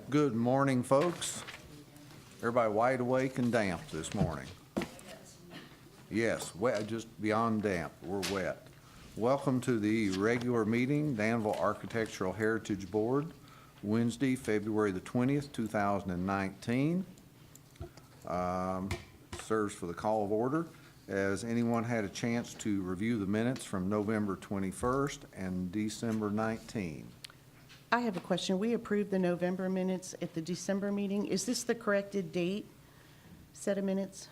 Good morning, folks. Everybody wide awake and damp this morning? Yes, wet, just beyond damp. We're wet. Welcome to the regular meeting, Danville Architectural Heritage Board, Wednesday, February the 20th, 2019. Serves for the call of order. Has anyone had a chance to review the minutes from November 21st and December 19? I have a question. We approved the November minutes at the December meeting. Is this the corrected date, set of minutes?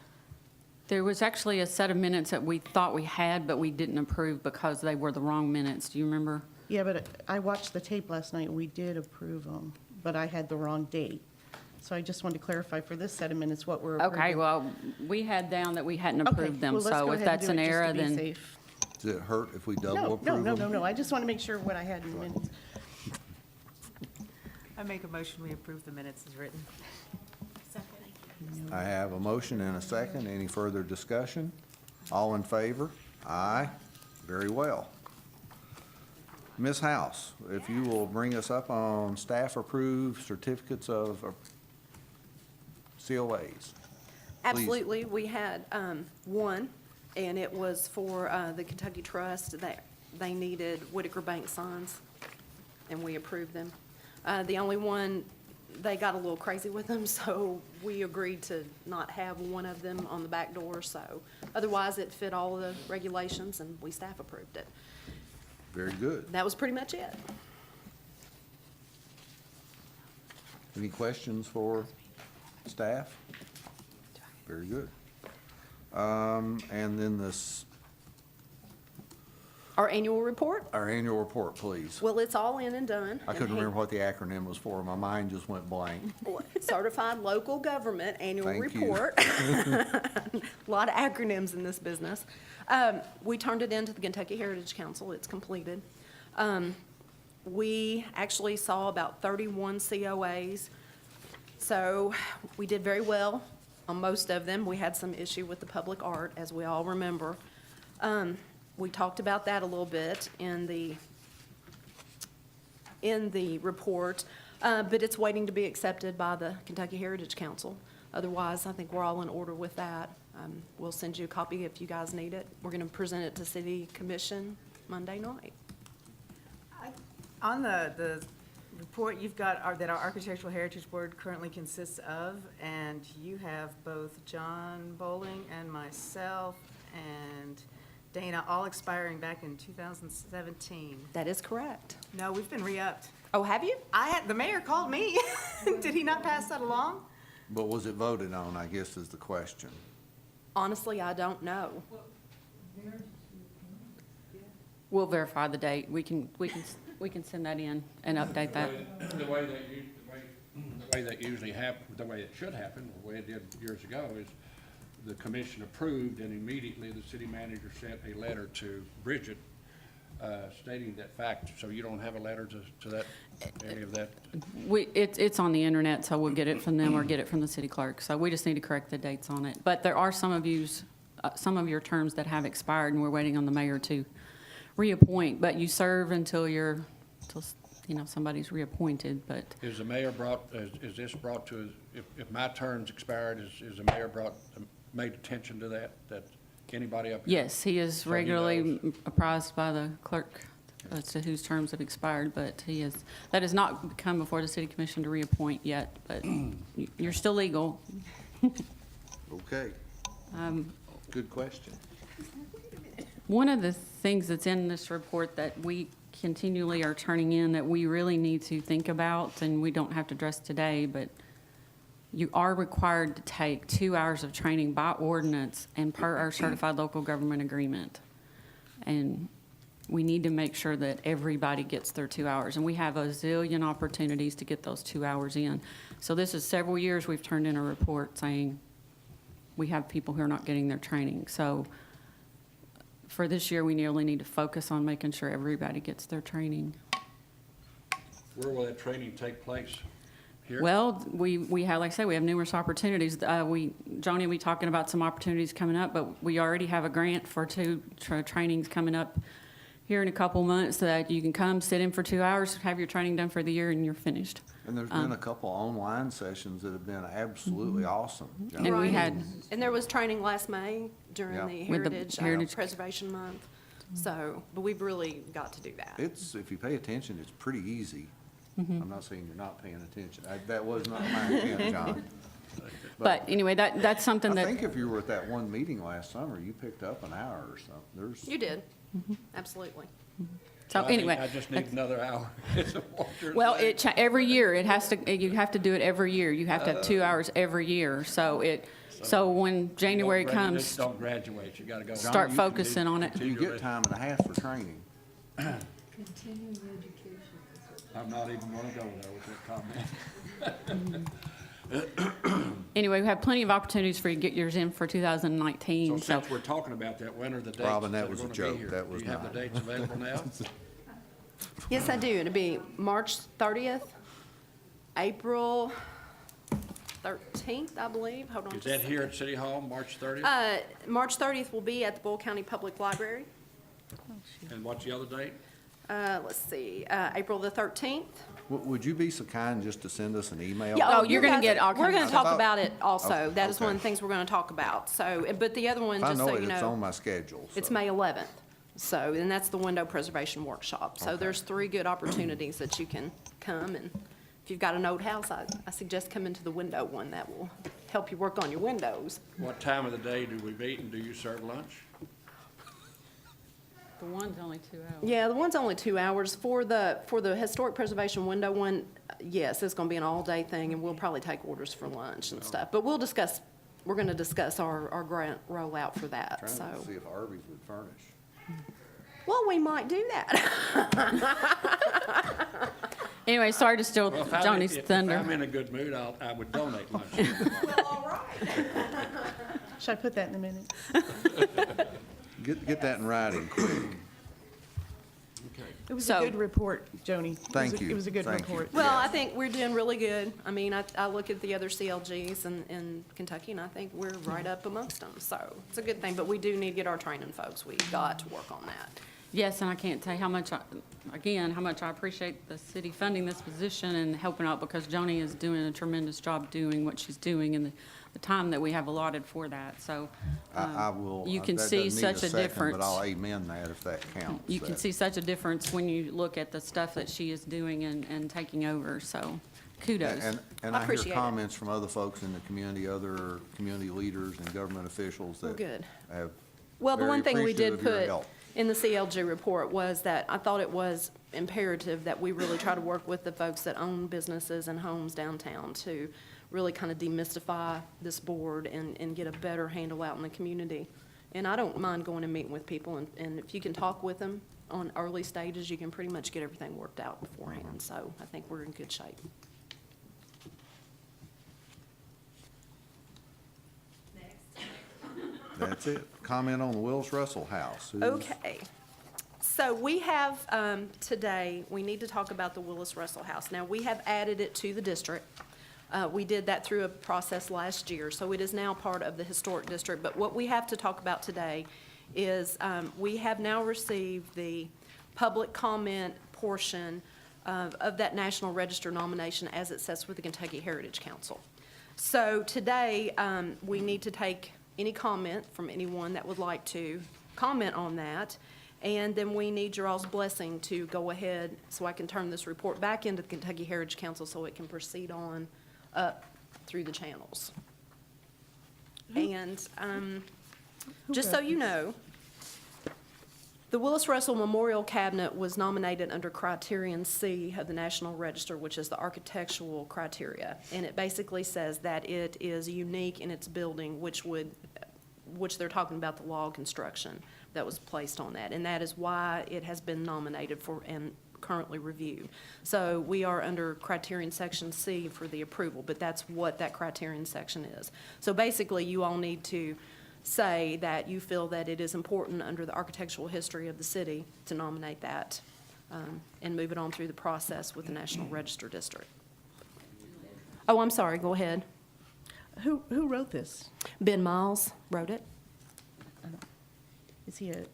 There was actually a set of minutes that we thought we had, but we didn't approve because they were the wrong minutes. Do you remember? Yeah, but I watched the tape last night. We did approve them, but I had the wrong date. So I just wanted to clarify for this set of minutes what we're approving. Okay, well, we had down that we hadn't approved them, well, let's go so if ahead and that's do an it just to error, be then. safe. Does it hurt if we double No, approve them? no. I just want to make sure what I had in the minutes. I make a motion, we approve the minutes as written. I have a motion and a second. Any further discussion? All in favor? Aye. Very well. Ms. House, if you will bring us up on staff-approved certificates of COAs. Absolutely. We had one, and it was for the Kentucky Trust that they needed Whitaker Bank signs, and we approved them. The only one, they got a little crazy with them, so we agreed to not have one of them on the back door. So otherwise, it fit all the regulations, and we staff approved it. Very good. That was pretty much it. Any questions for staff? Very good. And then Our annual report, our annual report, please. well, it's all in and done. I couldn't remember what the acronym was for. My mind just went blank. Certified Local Government Annual Thank you. Report. A lot of acronyms in this business. We turned it into the Kentucky Heritage Council. It's completed. We actually saw about 31 COAs, so we did very well on most of them. We had some issue with the public art, as we all remember. We talked about that a little bit in the report, but it's waiting to be accepted by the Kentucky Heritage Council. Otherwise, I think we're all in order with that. We'll send you a copy if you guys need it. We're going to present it to City Commission Monday night. On the report you've got that our Architectural Heritage Board currently consists of, and you have both John Bowling and myself and Dana all expiring back in 2017. That is correct. No, we've been re-upped. Oh, have you? The mayor called me. Did he not pass that along? But was it voted on, I guess, is the question. Honestly, I don't know. We'll verify the date. We can send that in and update that. The way that usually happens, the way it should happen, the way it did years ago, is the commission approved, and immediately the city manager sent a letter to Bridget stating that fact. So you don't have a letter to that, any of that? It's on the internet, so we'll get it from them or get it from the city clerk. So we just need to correct the dates on it. But there are some of your terms that have expired, and we're waiting on the mayor to reappoint. But you serve until somebody's reappointed. But Is the mayor is this brought to, if my term's expired, is the mayor made attention to that anybody up here? yes, he is So he regularly knows. apprised by the clerk as to whose terms have expired. But that has not come before the city commission to reappoint yet. But you're still legal. Okay. Good question. One of the things that's in this report that we continually are turning in that we really need to think about, and we don't have to address today, but you are required to take 2 hours of training by ordinance and per our certified local government agreement. And we need to make sure that everybody gets their 2 hours. And we have a zillion opportunities to get those 2 hours in. So this is several years we've turned in a report saying we have people who are not getting their training. So for this year, we nearly need to focus on making sure everybody gets their training. Where will that training take place? Here? Well, we have, like I say, we have numerous opportunities. Johnny will be talking about some opportunities coming up, but we already have a grant for two trainings coming up here in a couple months so that you can come, sit in for 2 hours, have your training done for the year, and you're finished. And there's been a couple online sessions that have been absolutely awesome. And we Right. had, And there was training last May during Yeah. the With the Heritage Heritage- Preservation Month. So, but we've really got to do that. It's, if you pay attention, it's pretty easy. Mm-hmm. I'm not saying you're not paying attention. That was not my intent, John. but anyway, that's something I that, think if you were at that one meeting last summer, you picked up an hour or so. There's, You did, Mm-hmm. absolutely. so I think anyway. I just need another hour. Is what you're Well, saying. every year, it has to, you have to do it every year. You have to have 2 hours every year. So when January Don't gradu- comes, just Don't graduate, you gotta go. start you can focusing on it. you get time and a half for training. Continuing education. I'm not even gonna go there with that comment. Anyway, we have plenty of opportunities for you to get yours in for So 2019, so. since we're talking about that, when are the dates? Robin, that are was a gonna be joke. here? That was Do you have not. the dates available now? Yes, I do. It'll be March 30th, April 13th, I believe. Hold on Is just a that here second. at City Hall, March 30th? March 30th will be at the Bull County Public Library. And what's the other date? Let's see, April the 13th. Would you be so kind just to send us an email? Oh, you're you gonna guys- get all We're kinds gonna of talk stuff. about it also. Oh, That is one of okay. the things we're gonna talk about. So, but the other one, If I just know so it, you it's know, on my schedule. it's so. May 11th. So, and that's the window preservation workshop. So Okay. there's 3 good opportunities that you can come, and if you've got an old house, I suggest coming to the window one. That will help you work on your windows. What time of the day do we meet and do you serve lunch? The one's only 2 hours. Yeah, the one's only 2 hours. For the historic preservation window one, yes, it's gonna be an all-day thing, and we'll probably take orders for lunch and stuff. But we're gonna discuss our grant rollout for that, Trying so. to see if Arby's would furnish. Well, we might do that. Anyway, sorry to steal Well, if I'm- Johnny's if thunder. I'm in a good mood, I would donate lunch. Should I put that in the minutes? Get that in writing, quick. Okay. It was a So- good report, Joni. Thank you. It was a good Thank you. report. Well, I think we're doing really good. I mean, I look at the other CLGs in Kentucky, and I think we're right up amongst them. So it's a good thing, but we do need to get our training folks. We've got to work on that. Yes, and I can't tell you how much, how much I appreciate the city funding this position and helping out, because Joni is doing a tremendous job doing what she's doing in the time that we have allotted for that, so. I will. You can that see doesn't need such a second, difference. But I'll amen that if that counts. You can that- see such a difference when you look at the stuff that she is doing and taking over, so kudos. And I I hear appreciate it. comments from other folks in the community, other community leaders and government officials Well, that good. have Well, the very one thing we did appreciative of your put help. in the CLG report was that I thought it was imperative that we really try to work with the folks that own businesses and homes downtown to really kind of demystify this board and get a better handle out in the community. And I don't mind going and meeting with people, and if you can talk with them on early stages, you can pretty much get everything worked out beforehand. So I think we're in good shape. That's it. Comment on the Willis Russell House. Who's- Okay. So we have, today, we need to talk about the Willis Russell House. Now, we have added it to the district. We did that through a process last year, so it is now part of the historic district. But what we have to talk about today is, we have now received the public comment portion of that National Register nomination as it sets with the Kentucky Heritage Council. So today, we need to take any comment from anyone that would like to comment on that. And then we need your all's blessing to go ahead, so I can turn this report back into the Kentucky Heritage Council so it can proceed on up through the channels. And just so you know, the Willis Russell Memorial Cabinet was nominated under Criterion C of the National Register, which is the architectural criteria. And it basically says that it is unique in its building, which they're talking about the log construction that was placed on that. And that is why it has been nominated for and currently reviewed. So we are under Criterion Section C for the approval, but that's what that Criterion section is. So basically, you all need to say that you feel that it is important under the architectural history of the city to nominate that and move it on through the process with the National Register District. Oh, I'm sorry, go ahead. Who wrote this? Ben Miles wrote it. Is he a,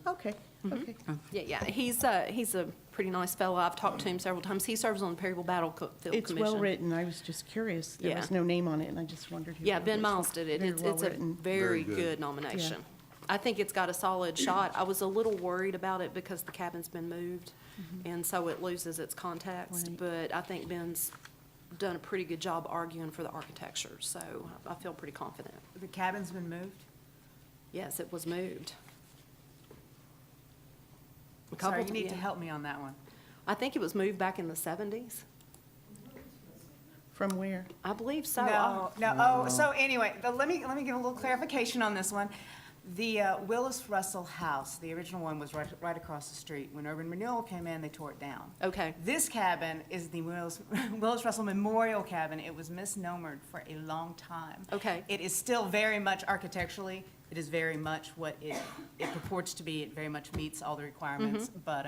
Okay, okay. Yeah, he's a pretty nice fellow. I've talked to him several times. He serves on the Perryville Battlefield Commission. It's well-written. I was just curious. There Yeah. was no name on it, and I just wondered who. Yeah, it Ben was. Miles did it. Very It's a well-written. very Very good. good nomination. I think it's got a solid shot. I was a little worried about it because the cabin's been moved, and so it loses its context. Right. But I think Ben's done a pretty good job arguing for the architecture, so I feel pretty confident. The cabin's been moved? Yes, it was moved. A Sorry, couple- you need to yeah. help me on that one. I think it was moved back in the 70s. From where? I believe so. So anyway, let me give a little clarification on this one. The Willis Russell house, the original one was right across the street. When Urban Renewal came in, they tore it down. Okay. This cabin is the Willis Russell Memorial Cabin. It was misnomered for a long time. Okay. It is still very much architecturally, it is very much what it purports to be. It very much meets all the requirements, but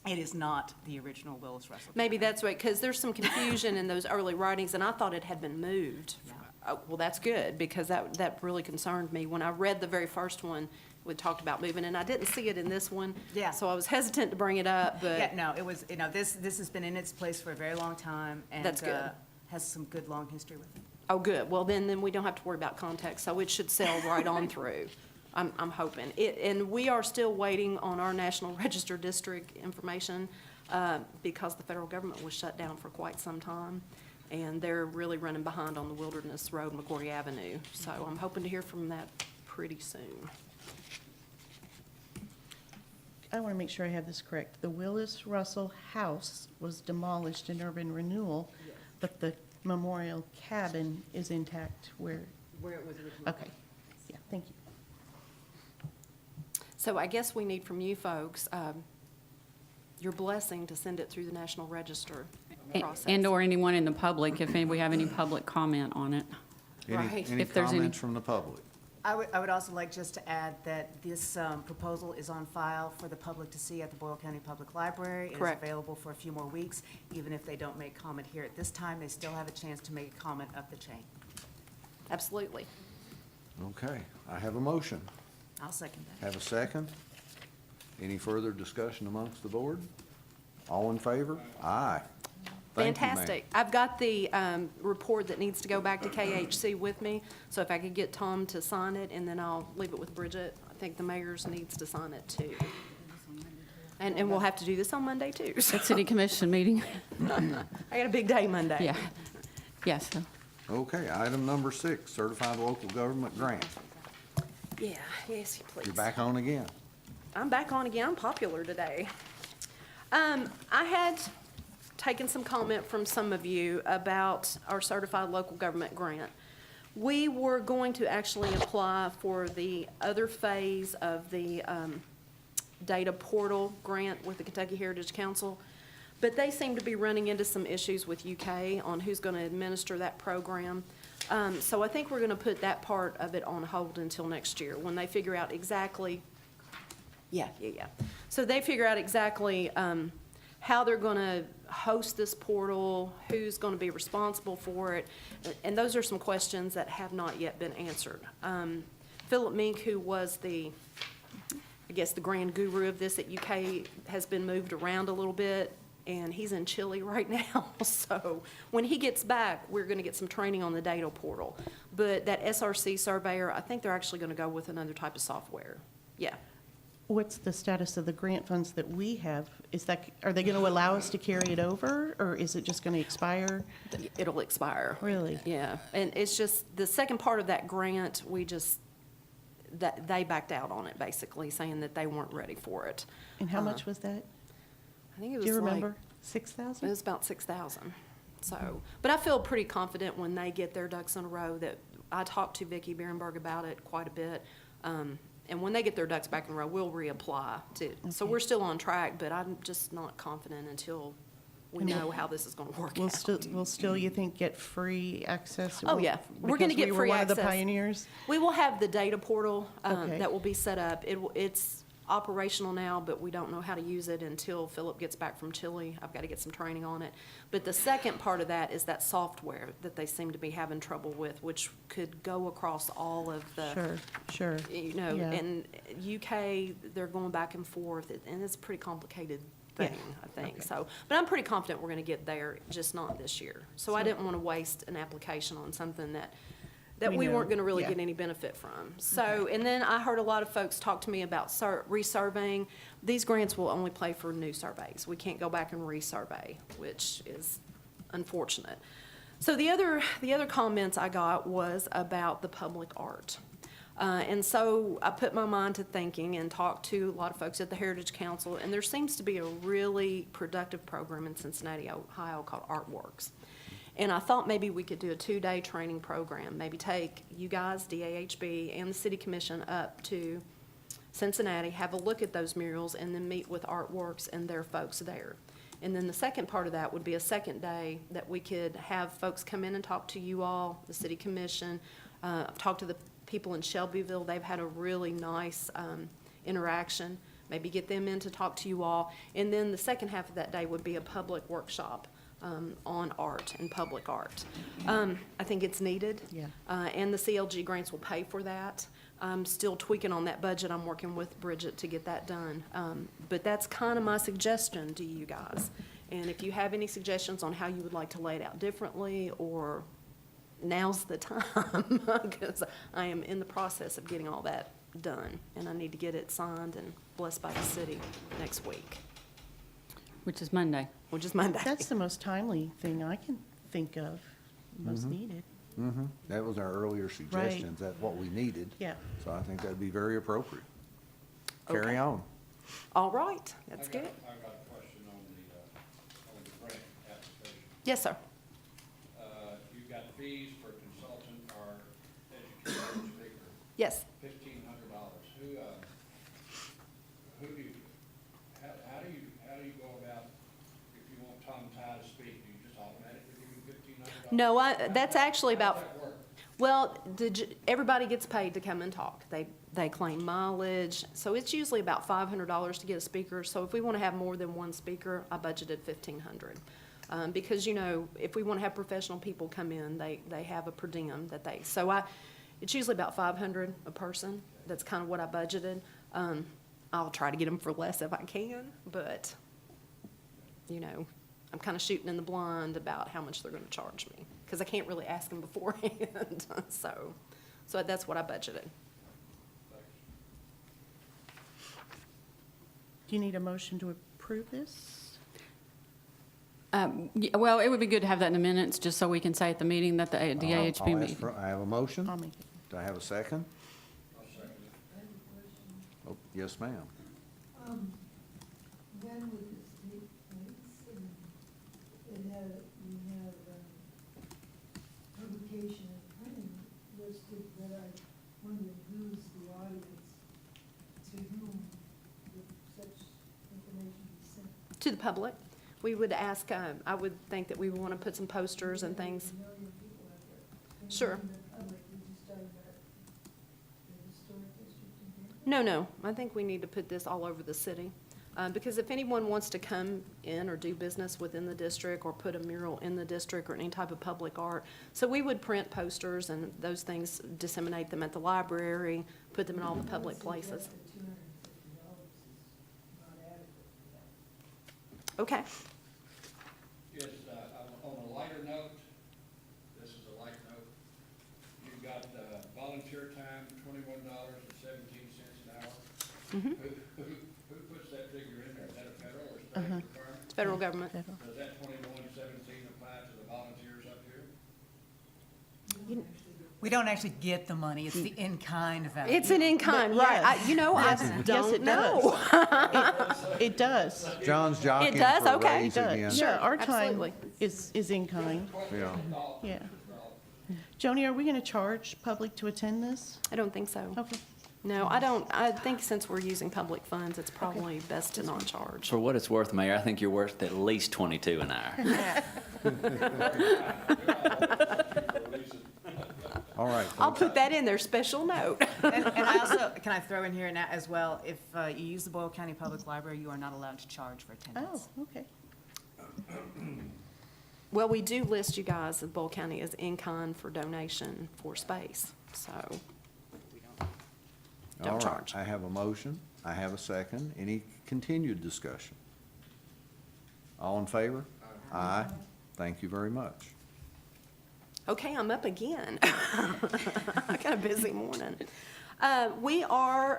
it is not the original Willis Russell. Maybe that's right, because there's some confusion in those early writings, and I thought it had been moved. Yeah. Oh, well, that's good, because that really concerned me. When I read the very first one, we talked about moving, and I didn't see it in this one. Yeah. So I was hesitant to bring it up, Yeah, but no, it was, this has been in its place for a very long time. That's good. And has some good, long history with it. oh, good. Well, then we don't have to worry about context, so it should sail right on through. I'm hoping. And we are still waiting on our National Register District information because the federal government was shut down for quite some time, and they're really running behind on the Wilderness Road, McCory Avenue. So I'm hoping to hear from that pretty soon. I want to make sure I have this correct. The Willis Russell house was demolished in urban renewal, but the memorial cabin is intact where, Where it was originally. okay. Yeah, thank you. So I guess we need from you folks, your blessing to send it through the National Register process. And/or anyone in the public, if we have any public comment on it. Right. Any If there's any- comments from the public? I would also like just to add that this proposal is on file for the public to see at the Boyle County Public Library. Correct. It is available for a few more weeks. Even if they don't make comment here at this time, they still have a chance to make a comment up the chain. Absolutely. Okay, I have a motion. I'll second that. Have a second? Any further discussion amongst the board? All in favor? Aye. Thank you, ma'am. Fantastic. I've got the report that needs to go back to KHC with me, so if I could get Tom to sign it, and then I'll leave it with Bridget. I think the mayor's needs to sign it too. And we'll have to do this on Monday too. So At city commission meeting? I got a big day Monday. Yeah. Yes. Okay, item number 6, certified local government grant. Yeah, yes, please. You're back on again. I'm back on again. I'm popular today. I had taken some comment from some of you about our certified local government grant. We were going to actually apply for the other phase of the data portal grant with the Kentucky Heritage Council, but they seem to be running into some issues with UK on who's going to administer that program. So I think we're going to put that part of it on hold until next year, when they figure out exactly, yeah. So they figure out exactly how they're going to host this portal, who's going to be responsible for it, and those are some questions that have not yet been answered. Philip Mink, who was the grand guru of this at UK, has been moved around a little bit, and he's in Chile right now. So when he gets back, we're going to get some training on the data portal. But that SRC surveyor, I think they're actually going to go with another type of software. Yeah. What's the status of the grant funds that we have? Are they going to allow us to carry it over, or is it just going to expire? It'll expire. Really? Yeah. And it's just, the second part of that grant, they backed out on it, basically, saying that they weren't ready for it. And how much was that? I think it was Do you like, remember? it 6,000? was about 6,000. So, but I feel pretty confident when they get their ducks in a row that I talked to Vicki Berenberg about it quite a bit. And when they get their ducks back in a row, we'll reapply to. So Okay. we're still on track, but I'm just not confident until we And know how this is going to work We'll out. still, you think, get free access? Oh, yeah. We're gonna get free Because we were one of the access. pioneers? We will have the data portal Okay. that will be set up. It's operational now, but we don't know how to use it until Philip gets back from Chile. I've got to get some training on it. But the second part of that is that software that they seem to be having trouble with, which could go across all of the, Sure. you know, Yeah. and UK, they're going back and forth, and it's a pretty complicated Yeah. thing, I think. So, but I'm pretty confident we're going to get there, just not this year. So I didn't want to waste an application on something that We we know, weren't going to really yeah. get any benefit from. So, and then I heard a lot of folks talk to me about resurveying. These grants will only play for new surveys. We can't go back and resurvey, which is unfortunate. So the other comments I got was about the public art. And so I put my mind to thinking and talked to a lot of folks at the Heritage Council, and there seems to be a really productive program in Cincinnati, Ohio called Artworks. And I thought maybe we could do a 2-day training program, maybe take you guys, DAHB, and the City Commission up to Cincinnati, have a look at those murals, and then meet with Artworks and their folks there. And then the second part of that would be a second day that we could have folks come in and talk to you all, the City Commission, talk to the people in Shelbyville. They've had a really nice interaction. Maybe get them in to talk to you all. And then the second half of that day would be a public workshop on art and public art. I think it's needed. Yeah. And the CLG grants will pay for that. I'm still tweaking on that budget. I'm working with Bridget to get that done. But that's kind of my suggestion to you guys. And if you have any suggestions on how you would like to lay it out differently, or now's the time, because I am in the process of getting all that done, and I need to get it signed and blessed by the city next week, Which is Monday. which is Monday. That's the most timely thing I can think of, most needed. Mm-hmm. That was our earlier suggestions, that's what we needed. Yeah. So I think that'd be very appropriate. Carry Okay. on. All right, that's good. I got a question on the grant application. Yes, sir. You've got fees for consultant or educator speaker, Yes. $1,500. Who do you, how do you go about, if you want Tom Tye to speak, do you just automatically give him $1,500? No, that's actually How does about, that work? well, everybody gets paid to come and talk. They claim mileage, so it's usually about $500 to get a speaker. So if we want to have more than one speaker, I budgeted $1,500. Because, you know, if we want to have professional people come in, they have a per diem that they, it's usually about $500 a person. That's kind of what I budgeted. I'll try to get them for less if I can, but, you know, I'm kind of shooting in the blind about how much they're going to charge me, because I can't really ask them beforehand. So that's what I budgeted. Do you need a motion to approve this? Well, it would be good to have that in the minutes, just so we can say at the meeting that the I'll DAHB ask meeting. for- I have a motion. I'll make it. Do I have a second? I'll second it. I have a question. Oh, yes, ma'am. When with the state points, and you have publication and printing listed, but I wondered who's the audience to whom would such information be sent? To the public, we would ask, I would think that we would want to put some posters and things. A million people out there. And Sure. in the public, we just talking about the historic district in here? No, I think we need to put this all over the city. Because if anyone wants to come in or do business within the district, or put a mural in the district, or any type of public art, so we would print posters and those things, disseminate them at the library, put them in all the public places. The $250 is not adequate for that. Okay, Yes, on a lighter note, this is a light note, you've got volunteer time, $21.17 an hour. Who puts that figure in there? Is that a federal or state requirement? it's federal government. Federal. Does that 21.17 apply to the volunteers up here? We don't actually get the money, it's the in-kind value. It's an in-kind, But right? yes. I Yes, don't it know. It does. John's jockeying It does? for a Okay. raise It does. again. Yeah, our time Absolutely. is in kind, Yeah. yeah. Joni, are we going to charge public to attend this? I don't think so. Okay. No, I don't. I think since we're using public funds, it's probably best to not charge. For what it's worth, Mayor, I think you're worth at least 22 an hour. All right. I'll put that in there, special note. And I also, can I throw in here now as well, if you use the Boyle County Public Library, you are not allowed to charge for attendance. Oh, okay. Well, we do list you guys at Boyle County as in-kind for donation for space, so All don't right, charge. I have a motion. I have a second. Any continued discussion? All in favor? Aye. Thank you very much. Okay, I'm up again. I got a busy morning. I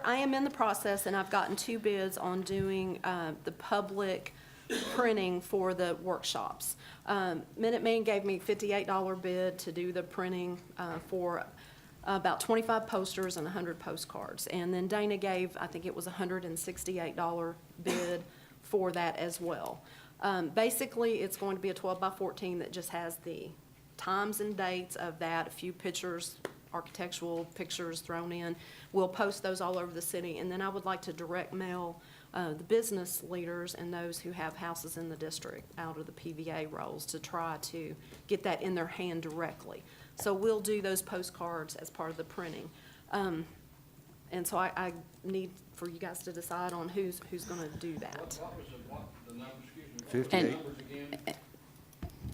am in the process, and I've gotten 2 bids on doing the public printing for the workshops. Minuteman gave me $58 bid to do the printing for about 25 posters and 100 postcards. And then Dana gave, I think it was $168 bid for that as well. Basically, it's going to be a 12 by 14 that just has the times and dates of that, a few pictures, architectural pictures thrown in. We'll post those all over the city, and then I would like to direct mail the business leaders and those who have houses in the district out of the PVA rolls to try to get that in their hand directly. So we'll do those postcards as part of the printing. And so I need for you guys to decide on who's gonna do that. What was the number, excuse me? 58. Numbers again?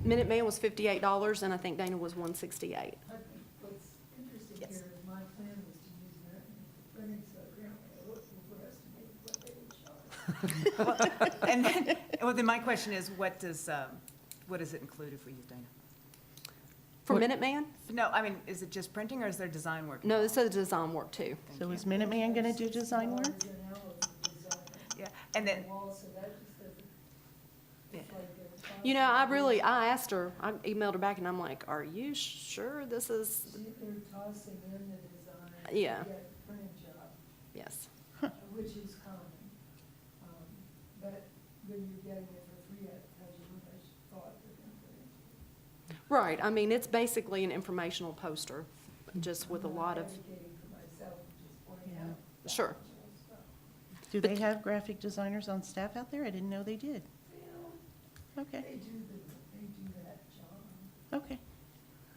Minuteman was $58, and I think Dana was $168. What's interesting Yes. here is my plan was to use that for printing, so apparently I overestimated what they would charge. And then, well, then my question is, what does it include if we use Dana? For Minuteman? No, I mean, is it just printing or is there design work? No, this is design work too. So is Minuteman gonna do design work? $6 an hour for design. Yeah, and then, Wall, so that just doesn't, Yeah. it's like a. You know, I asked her, I emailed her back and I'm like, are you sure this is, See, they're tossing in the design. Yeah. To get the printing job, yes. which is common. But when you're getting it for free, it tells you how much thought they're gonna put into it. Right, I mean, it's basically an informational poster, just with a I'm lot not of, advocating for myself, I'm just pointing Yeah. out. Sure. factual stuff. Do they have graphic designers on staff out there? I didn't know they did. Okay, They do that job. okay.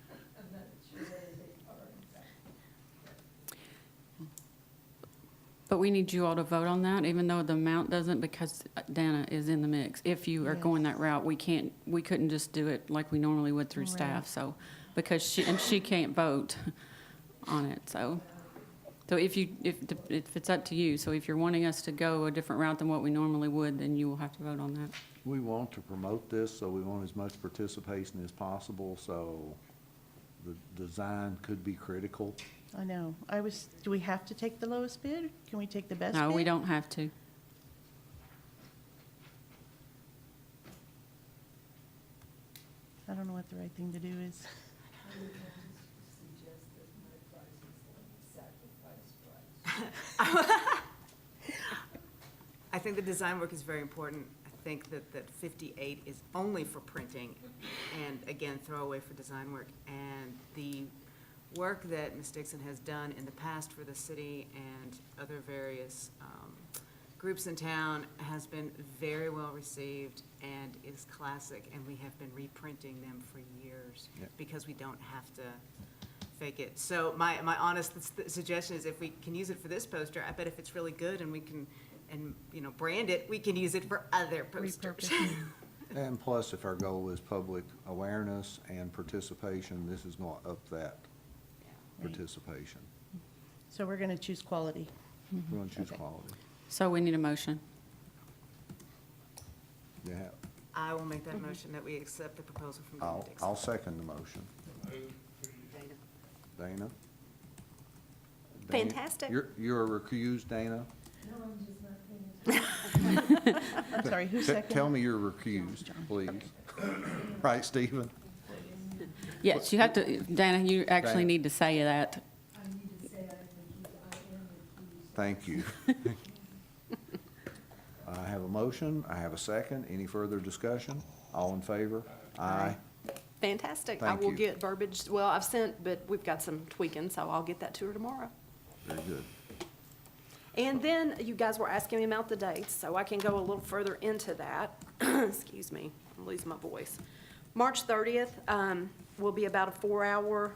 I'm not sure whether they are in fact. But we need you all to vote on that, even though the amount doesn't, because Dana is in the mix. If you are going that route, we couldn't just do it like we normally would through staff, Right. so, because she can't vote on it, so. So if it's up to you, so if you're wanting us to go a different route than what we normally would, then you will have to vote on that. We want to promote this, so we want as much participation as possible, so the design could be critical. I know. Do we have to take the lowest bid? Can we take the best bid? No, we don't have to. I don't know what the right thing to do is. I would just suggest that my price is like sacrifice price. I think the design work is very important. I think that 58 is only for printing, and again, throwaway for design work. And the work that Ms. Dixon has done in the past for the city and other various groups in town has been very well received and is classic, and we have been reprinting them for years Yep. because we don't have to fake it. So my honest suggestion is if we can use it for this poster, I bet if it's really good and we can, brand it, we can use it for other posters. Repurpose. And plus, if our goal is public awareness and participation, this is going to up that Right. participation. So we're gonna choose quality. We're going to choose Okay. quality. So we need a motion. Yeah, I will make that motion that we accept the proposal from Dana Dixon. I'll second the motion. Dana? Dana? Fantastic. You're recused, Dana? No, I'm just not paying attention. I'm sorry, who seconded? Tell me you're recused, please. Right, Stephen? Yes, you have to, Dana, you actually Dana. need to say that. I need to say I am recused. Thank you. I have a motion, I have a second. Any further discussion? All in favor? Aye. Fantastic. I Thank will you. get verbiage, well, I've sent, but we've got some tweaking, so I'll get that to her tomorrow. Very good. And then you guys were asking me about the dates, so I can go a little further into that. Excuse me, I'm losing my voice. March 30th will be about a 4-hour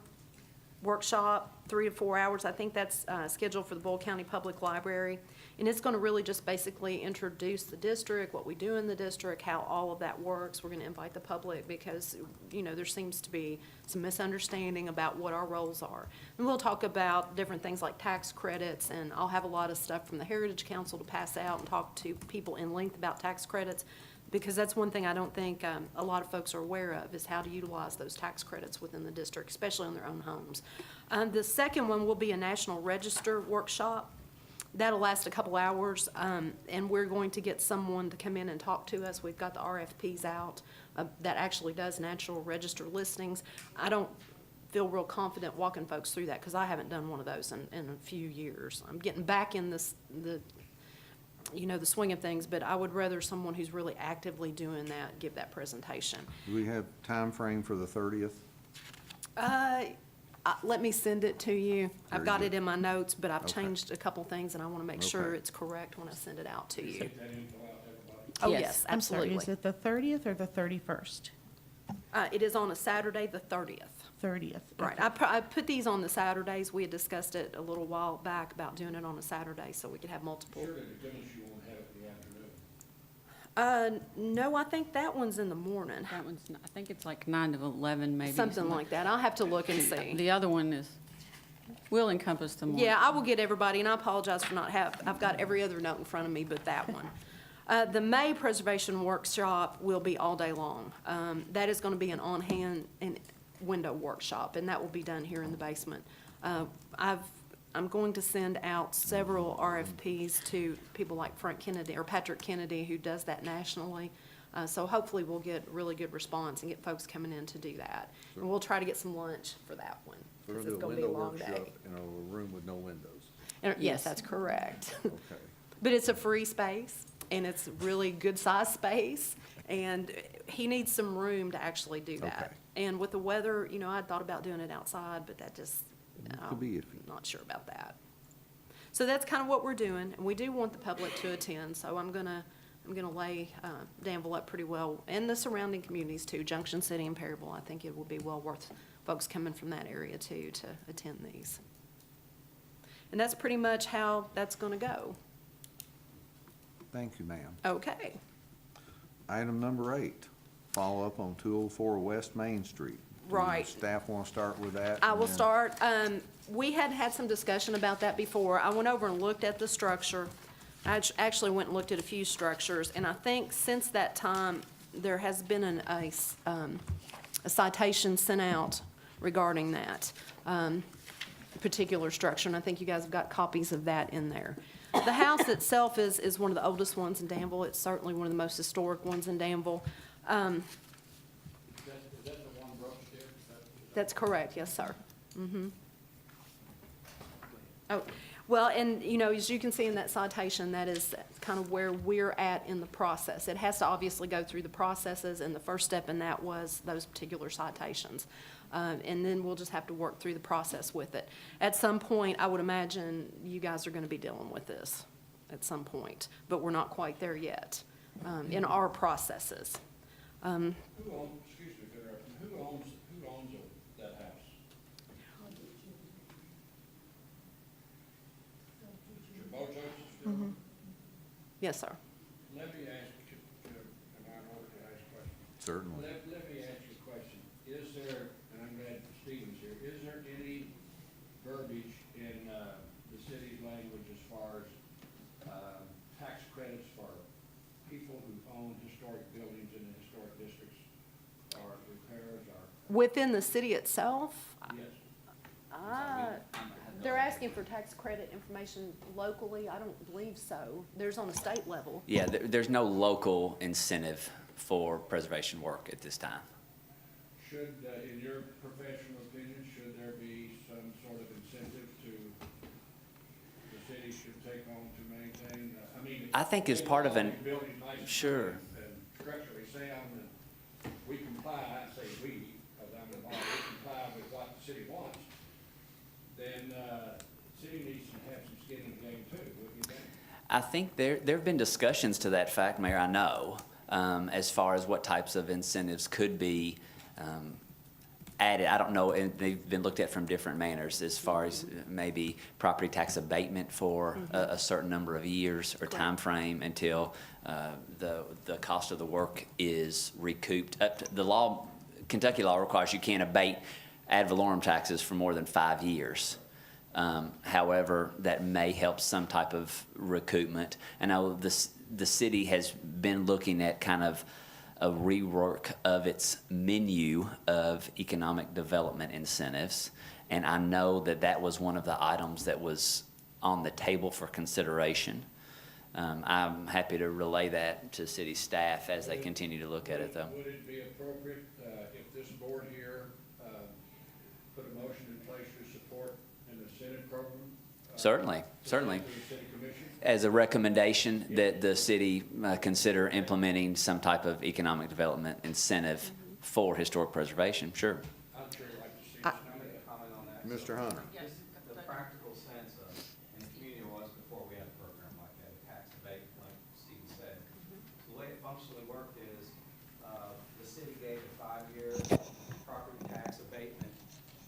workshop, 3 to 4 hours. I think that's scheduled for the Boyle County Public Library. And it's going to really just basically introduce the district, what we do in the district, how all of that works. We're going to invite the public because, you know, there seems to be some misunderstanding about what our roles are. And we'll talk about different things like tax credits, and I'll have a lot of stuff from the Heritage Council to pass out and talk to people in length about tax credits, because that's one thing I don't think a lot of folks are aware of, is how to utilize those tax credits within the district, especially on their own homes. The second one will be a National Register workshop. That'll last a couple hours, and we're going to get someone to come in and talk to us. We've got the RFPs out that actually does National Register listings. I don't feel real confident walking folks through that because I haven't done one of those in a few years. I'm getting back in the swing of things, but I would rather someone who's really actively doing that give that presentation. Do we have time frame for the 30th? Let me send it to you. I've Very got good. it in my notes, but I've Okay. changed a couple things, and I want to make sure Okay. it's correct when I send it out to you. Get that info out to everybody. Oh, Yes. yes, I'm sorry, absolutely. is it the 30th or the 31st? It is on a Saturday, the 30th. 30th. Right. okay. I put these on the Saturdays. We had discussed it a little while back about doing it on a Saturday so we could have multiple. Surely the goodness you won't have it in the afternoon. No, I think that one's in the morning. That one's, I think it's like 9 to 11, maybe. Something like that. I'll have to look and see. The other one is, will encompass the morning. Yeah, I will get everybody, and I apologize for not I've got every other note in front of me but that one. The May preservation workshop will be all day long. That is going to be an on-hand and window workshop, and that will be done here in the basement. I'm going to send out several RFPs to people like Frank Kennedy, or Patrick Kennedy, who does that nationally. So hopefully we'll get really good response and get folks coming in to do that. And we'll try to get some lunch for that one, We're because gonna it's do a going to be a window long day. workshop in a room with no windows. Yes, Yes. that's correct. Okay. But it's a free space, and it's really good-sized space, and he needs some room to actually do that. Okay. And with the weather, you know, I'd thought about doing it outside, but that just, Could be I'm iffy. not sure about that. So that's kind of what we're doing, and we do want the public to attend, so I'm gonna lay Danville up pretty well, and the surrounding communities too, Junction City and Perryville. I think it will be well worth folks coming from that area too to attend these. And that's pretty much how that's gonna go. Thank you, ma'am. Okay. Item number 8, follow up on 204 West Main Street. Do Right. Staff want to start with that? I and will then- start. We had had some discussion about that before. I went over and looked at the structure. I actually went and looked at a few structures, and I think since that time, there has been a citation sent out regarding that particular structure, and I think you guys have got copies of that in there. The house itself is one of the oldest ones in Danville. It's certainly one of the most historic ones in Danville. Is that the one Brooks did? That's correct, yes, sir. Mm-hmm. Oh, well, and, you know, as you can see in that citation, that is kind of where we're at in the process. It has to obviously go through the processes, and the first step in that was those particular citations. And then we'll just have to work through the process with it. At some point, I would imagine you guys are gonna be dealing with this at some point, but we're not quite there yet, in our processes. Who owns, excuse me, for interrupting, who owns that house? Your Bojo's still? Yes, sir. Let me ask you, am I in order to ask a question? Certainly. Let me ask you a question. Is there, and I'm glad Stephen's here, is there any verbiage in the city's language as far as tax credits for people who own historic buildings in the historic districts, or repairs, or, Within the city itself, yes? they're asking for tax credit information locally. I don't believe so. There's on a state level. Yeah, there's no local incentive for preservation work at this time. Should, in your professional opinion, should there be some sort of incentive to, the city should take on to maintain, I mean. I think as part of an- Building nice. Sure. And structurally sound, and we comply, I say we, because I'm involved, we comply with what the city wants, then, the city needs to have some skin in the game too, wouldn't you think? I think there have been discussions to that fact, Mayor, I know, as far as what types of incentives could be added, I don't know, and they've been looked at from different manners as far as maybe property tax abatement for a certain number of years or time frame until the cost of the work is recouped. The law, Kentucky law requires you can't abate ad valorem taxes for more than 5 years. However, that may help some type of recoupment. I know the city has been looking at kind of a rework of its menu of economic development incentives. And I know that that was one of the items that was on the table for consideration. I'm happy to relay that to city staff as they continue to look at it, though. Would it be appropriate if this board here put a motion in place to support an incentive program? Certainly. To the city commission? As a recommendation that the city consider implementing some type of economic development incentive for historic preservation, sure. I'm sure I'd like to see I- some. Can I make a comment on that? Mr. Hunter? The practical sense of, in the community was before we had a program like that, a tax abatement, like Steve said. The way it functionally worked is, the city gave a 5-year property tax abatement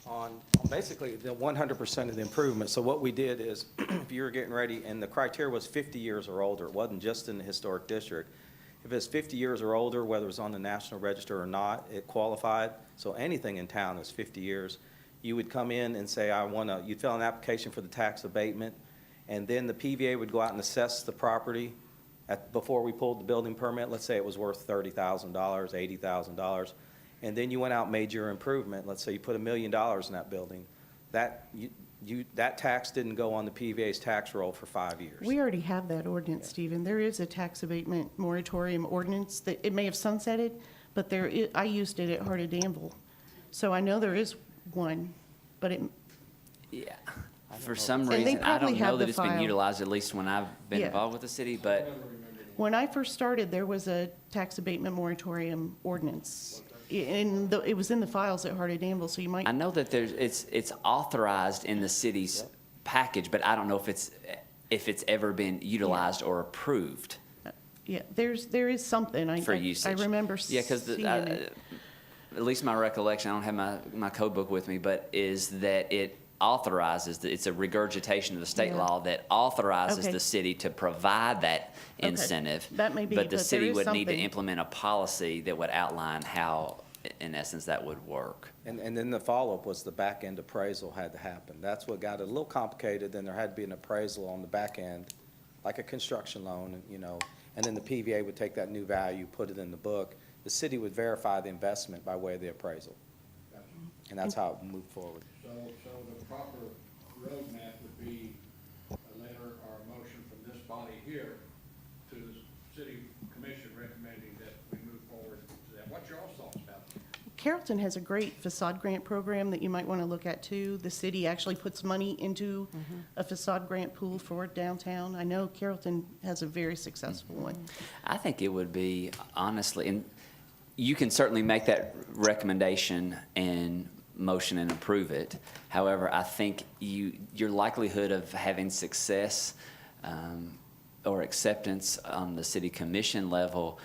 on basically the 100% of the improvement. So what we did is, if you were getting ready, and the criteria was 50 years or older, it wasn't just in the historic district. If it's 50 years or older, whether it's on the National Register or not, it qualified. So anything in town is 50 years. You would come in and say, you'd fill an application for the tax abatement, and then the PVA would go out and assess the property before we pulled the building permit. Let's say it was worth $30,000, $80,000. And then you went out and made your improvement. Let's say you put $1 million in that building. That tax didn't go on the PVA's tax roll for 5 years. We already have that ordinance, Stephen. There is a tax abatement moratorium ordinance that, it may have sunsetted, but I used it at Heart of Danville. So I know there is one, but Yeah. For some And they reason, I probably don't know have that the it's been file. utilized, at least when I've been Yeah. involved with the city, but when I first started, there was a tax abatement moratorium ordinance. It was in the files at Heart of Danville, so you might. I know that it's authorized in the city's package, but I don't know if it's ever been utilized or approved Yeah, there is something. for usage. I remember Yeah, because seeing it. at least my recollection, I don't have my code book with me, but is that it authorizes, it's a regurgitation of the state Yeah. law that authorizes Okay. the city to provide that Okay. incentive. That may be, But the but city there is would need to something. implement a policy that would outline how, in essence, that would work. And then the follow-up was the back-end appraisal had to happen. That's what got it a little complicated. Then there had to be an appraisal on the back end, like a construction loan, and then the PVA would take that new value, put it in the book. The city would verify the investment by way of the appraisal. And that's how it moved forward. So the proper roadmap would be a letter or a motion from this body here to the city commission recommending that we move forward to that. What's your all's thoughts about it? Carrollton has a great facade grant program that you might want to look at too. The city actually puts money into a facade grant pool for downtown. I know Carrollton has a very successful one. I think it would be, honestly, and you can certainly make that recommendation and motion and approve it. However, I think your likelihood of having success or acceptance on the city commission level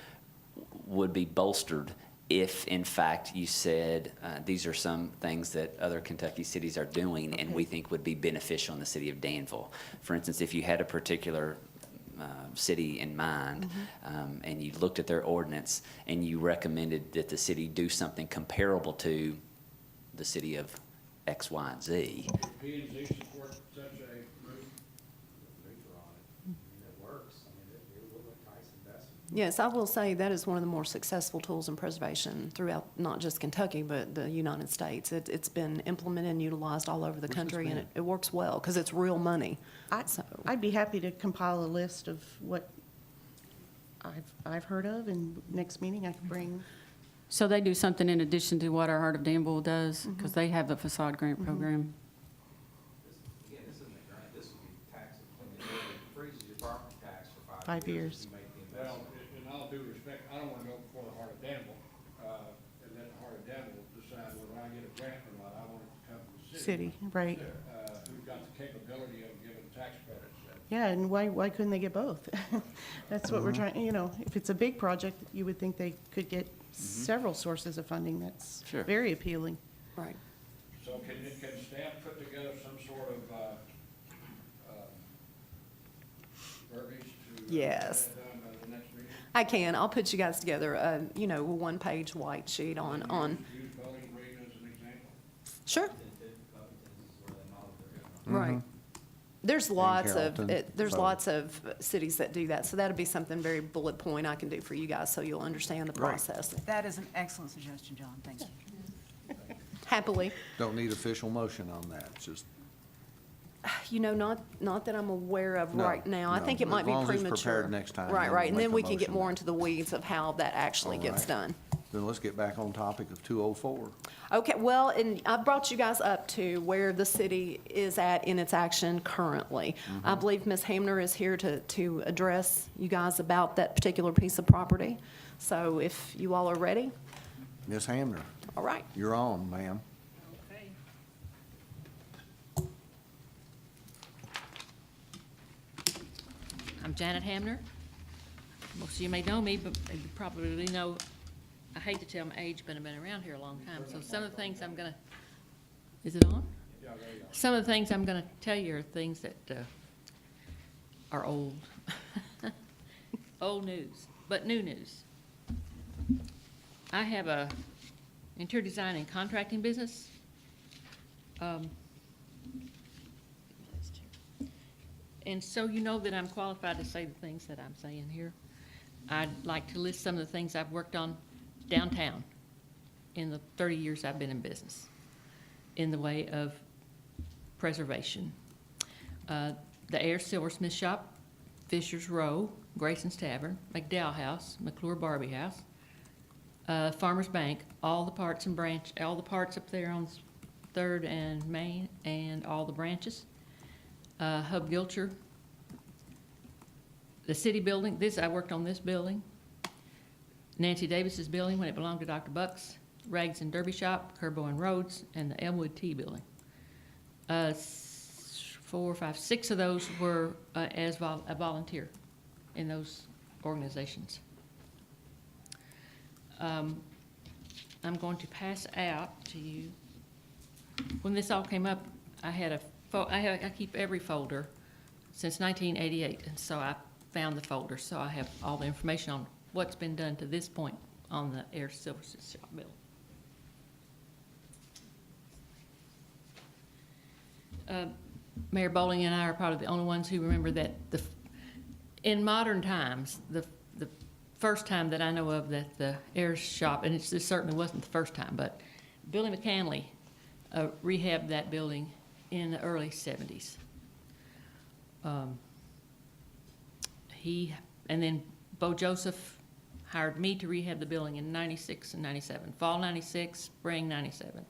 would be bolstered if, in fact, you said, these are some things that other Kentucky cities are doing and we think would be beneficial in the city of Danville. For instance, if you had a particular city in mind, and you looked at their ordinance and you recommended that the city do something comparable to the city of X, Y, and Z. P&Z support such a move? It works. It will entice investment. Yes, I will say that is one of the more successful tools in preservation throughout not just Kentucky, but the United States. It's been implemented and utilized all over the country, and it works well because it's real money. I'd be happy to compile a list of what I've heard of, and next meeting I can bring. So they do something in addition to what our Heart of Danville does, because they have a facade grant program. Again, this isn't a grant, this would be tax, it freezes your property tax for 5 5 years. You make the Well, investment. in all due respect, I don't want to go before the Heart of Danville, and let the Heart of Danville decide whether I get a grant or not. I want it to come from the city. Right. Who's got the capability of giving tax credits. Yeah, and why couldn't they get both? That's what we're trying, if it's a big project, you would think they could get several sources of funding. That's Sure. very appealing. Right. So can staff put together some sort of, verbiage to? Yes. Get that done by the next meeting? I can. I'll put you guys together, a one-page white sheet on. Use Bowling Green as an example? Sure. Covington is where they model their Right. There's lots of, Carrollton, there's so- lots of cities that do that, so that'd be something very bullet point I can do for you guys, so you'll understand the Right. process. That is an excellent suggestion, John, thank you. Happily. Don't need official motion on that, it's just. Not that I'm aware of No, right now. I no, think it might be as long as premature. it's prepared next time, Right, then right, we'll and make then a we can get motion more then. into the weeds of how that actually All gets right. done. Then let's get back on topic of 204. Okay, well, and I brought you guys up to where the city is at in its action currently. I believe Ms. Hamner is here to address you guys about that particular piece of property. So if you all are ready, Ms. Hamner, all right. you're on, ma'am. Okay. I'm Janet Hamner. Most of you may know me, but you probably know, I hate to tell my age, but I've been around here a long time. So some of the things I'm gonna, is it on? Some of the things I'm gonna tell you are things that are old. Old news, but new news. I have a interior design and contracting business. And so you know that I'm qualified to say the things that I'm saying here. I'd like to list some of the things I've worked on downtown in the 30 years I've been in business in the way of preservation. The Ayres Silversmith Shop, Fisher's Row, Grayson's Tavern, McDowell House, McClure Barbie House, Farmers Bank, all the parts up there on 3rd and Main, and all the branches. Hub Gilcher, the city building, I worked on this building. Nancy Davis's building when it belonged to Dr. Bucks, Rags and Derby Shop, Kerbo and Rhodes, and the Elmwood Tea Building. 4, 5, 6 of those were as a volunteer in those organizations. I'm going to pass out to you. When this all came up, I had I keep every folder since 1988, and so I found the folder, so I have all the information on what's been done to this point on the Ayres Silversmith Shop bill. Mayor Bowling and I are probably the only ones who remember that in modern times, the first time that I know of that the Ayres shop, and it certainly wasn't the first time, but Billy McCanley rehabbed that building in the early 70s. And then Bo Joseph hired me to rehab the building in 96 and 97. Fall 96, spring 97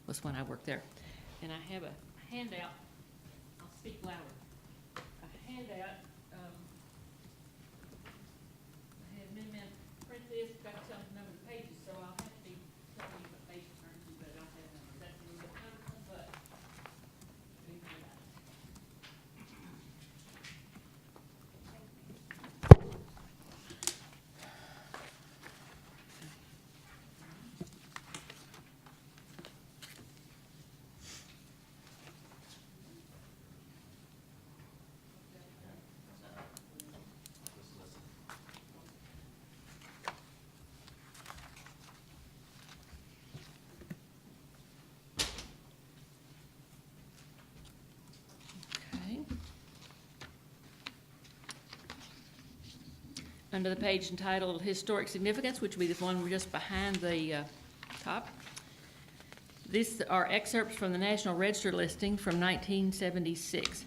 was when I worked there. And I have a handout, I'll speak louder. A handout, I had men print this, got to tell them the number of pages, so I'll have to be telling you what page to turn to, but I'll have numbers. That's a little bit cumbersome, but we can do that. Okay. Under the page entitled Historic Significance, which will be the one just behind the top. These are excerpts from the National Register listing from 1976.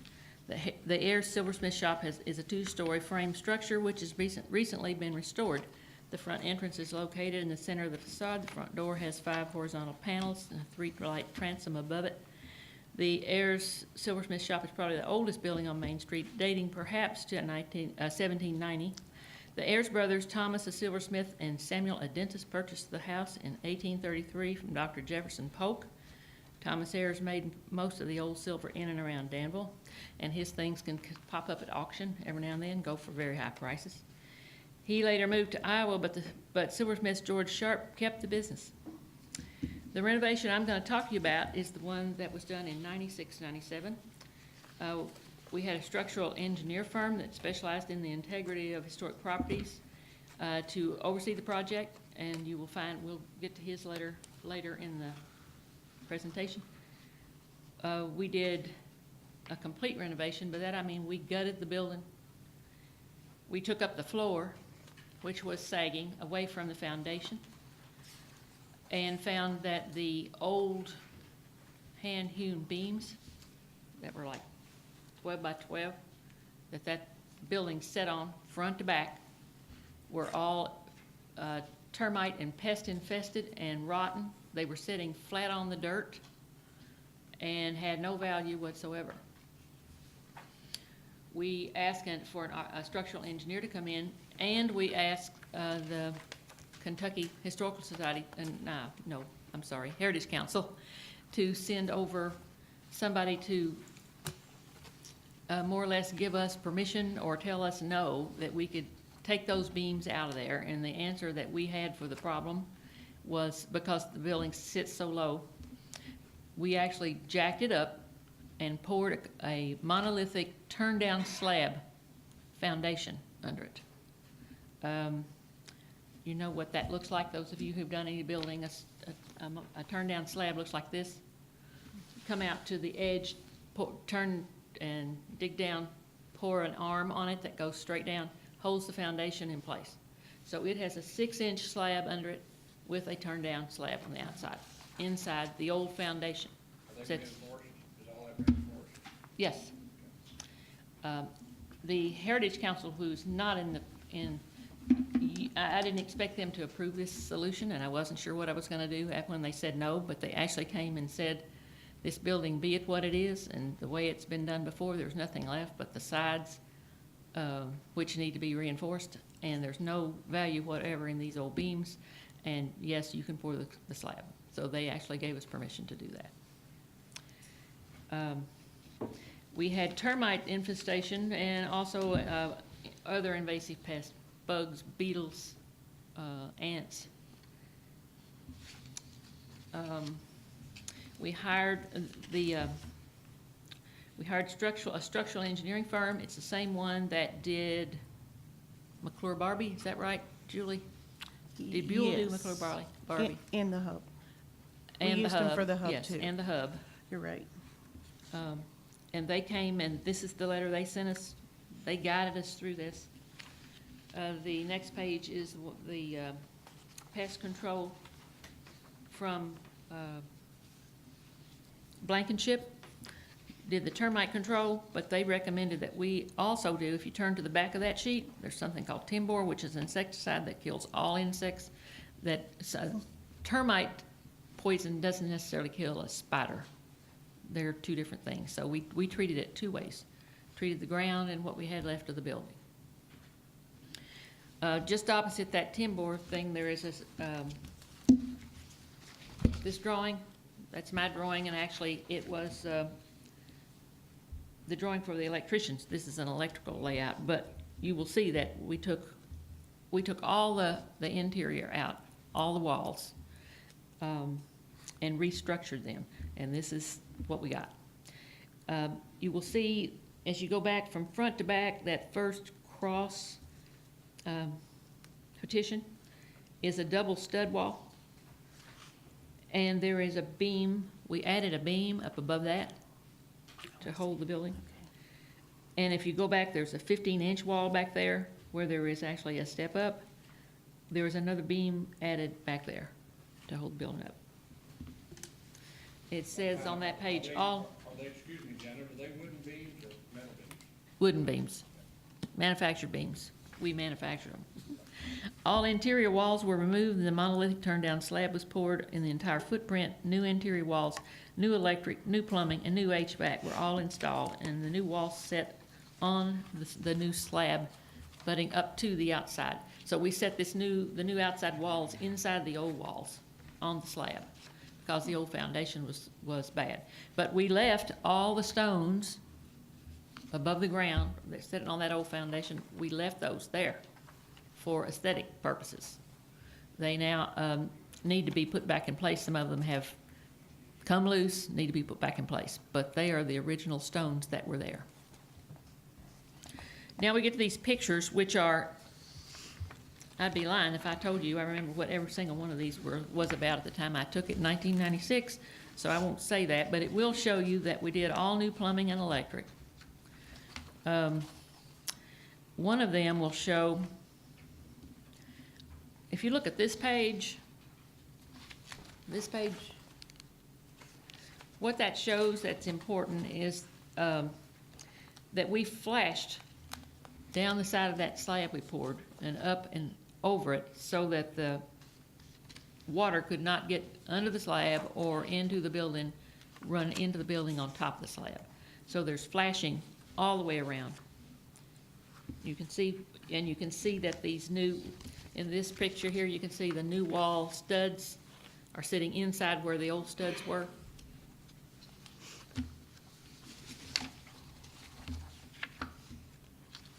The Ayres Silversmith Shop is a 2-story frame structure which has recently been restored. The front entrance is located in the center of the facade. The front door has 5 horizontal panels and a 3-light transom above it. The Ayres Silversmith Shop is probably the oldest building on Main Street, dating perhaps to 1790. The Ayres brothers, Thomas a silversmith and Samuel a dentist, purchased the house in 1833 from Dr. Jefferson Polk. Thomas Ayres made most of the old silver in and around Danville, and his things can pop up at auction every now and then, go for very high prices. He later moved to Iowa, but silversmith George Sharp kept the business. The renovation I'm gonna talk to you about is the one that was done in 96, 97. We had a structural engineer firm that specialized in the integrity of historic properties to oversee the project, and you will find, we'll get to his letter later in the presentation. We did a complete renovation. By that I mean we gutted the building. We took up the floor, which was sagging away from the foundation, and found that the old hand-hewn beams that were like 12 by 12, that building set on front to back, were all termite and pest infested and rotten. They were sitting flat on the dirt and had no value whatsoever. We asked for a structural engineer to come in, and we asked the Kentucky Historical Society, Heritage Council, to send over somebody to more or less give us permission or tell us no, that we could take those beams out of there. And the answer that we had for the problem was, because the building sits so low, we actually jacked it up and poured a monolithic turn-down slab foundation under it. You know what that looks like, those of you who've done any building. A turn-down slab looks like this. Come out to the edge, turn and dig down, pour an arm on it that goes straight down, holds the foundation in place. So it has a 6-inch slab under it with a turn-down slab on the outside, inside the old foundation. Are they reinforced? Is all that reinforced? Yes. The Heritage Council, who's not I didn't expect them to approve this solution, and I wasn't sure what I was gonna do when they said no, but they actually came and said, this building, be it what it is, and the way it's been done before, there's nothing left but the sides, which need to be reinforced, and there's no value whatever in these old beams, and yes, you can pour the slab. So they actually gave us permission to do that. We had termite infestation and also other invasive pests, bugs, beetles, ants. We hired a structural engineering firm. It's the same one that did McClure Barbie. Is that right, Julie? Did Buell do Yes. McClure Barbie? And the hub. We And the used them hub, for the hub, yes, too. and the hub. You're right. And they came, and this is the letter they sent us. They guided us through this. The next page is the pest control from Blankenship. Did the termite control, but they recommended that we also do, if you turn to the back of that sheet, there's something called Timbor, which is an insecticide that kills all insects. Termite poison doesn't necessarily kill a spider. They're two different things. So we treated it two ways. Treated the ground and what we had left of the building. Just opposite that Timbor thing, there is this drawing. That's my drawing, and actually it was the drawing for the electricians. This is an electrical layout, but you will see that we took all the interior out, all the walls, and restructured them, and this is what we got. You will see, as you go back from front to back, that first cross petition is a double stud wall, and there is a beam. We added a beam up above that to hold the building. And if you go back, there's a 15-inch wall back there where there is actually a step up. There is another beam added back there to hold the building up. It says on that page, Are they, excuse me, Janet, are they wooden beams or metal beams? wooden beams, manufactured beams. We manufactured them. All interior walls were removed and the monolithic turn-down slab was poured in the entire footprint. New interior walls, new electric, new plumbing, and new HVAC were all installed, and the new walls set on the new slab butting up to the outside. So we set the new outside walls inside the old walls on the slab because the old foundation was bad. But we left all the stones above the ground that sitting on that old foundation. We left those there for aesthetic purposes. They now, need to be put back in place. Some of them have come loose, need to be put back in place, but they are the original stones that were there. Now we get to these pictures, which are, I'd be lying if I told you I remember what every single one of these was about at the time I took it in 1996, so I won't say that, but it will show you that we did all new plumbing and electric. One of them will show, if you look at this page, what that shows that's important is that we flashed down the side of that slab we poured and up and over it so that the water could not get under the slab or into the building, run into the building on top of the slab. So there's flashing all the way around. You can see, and you can see that these new, in this picture here, you can see the new wall studs are sitting inside where the old studs were.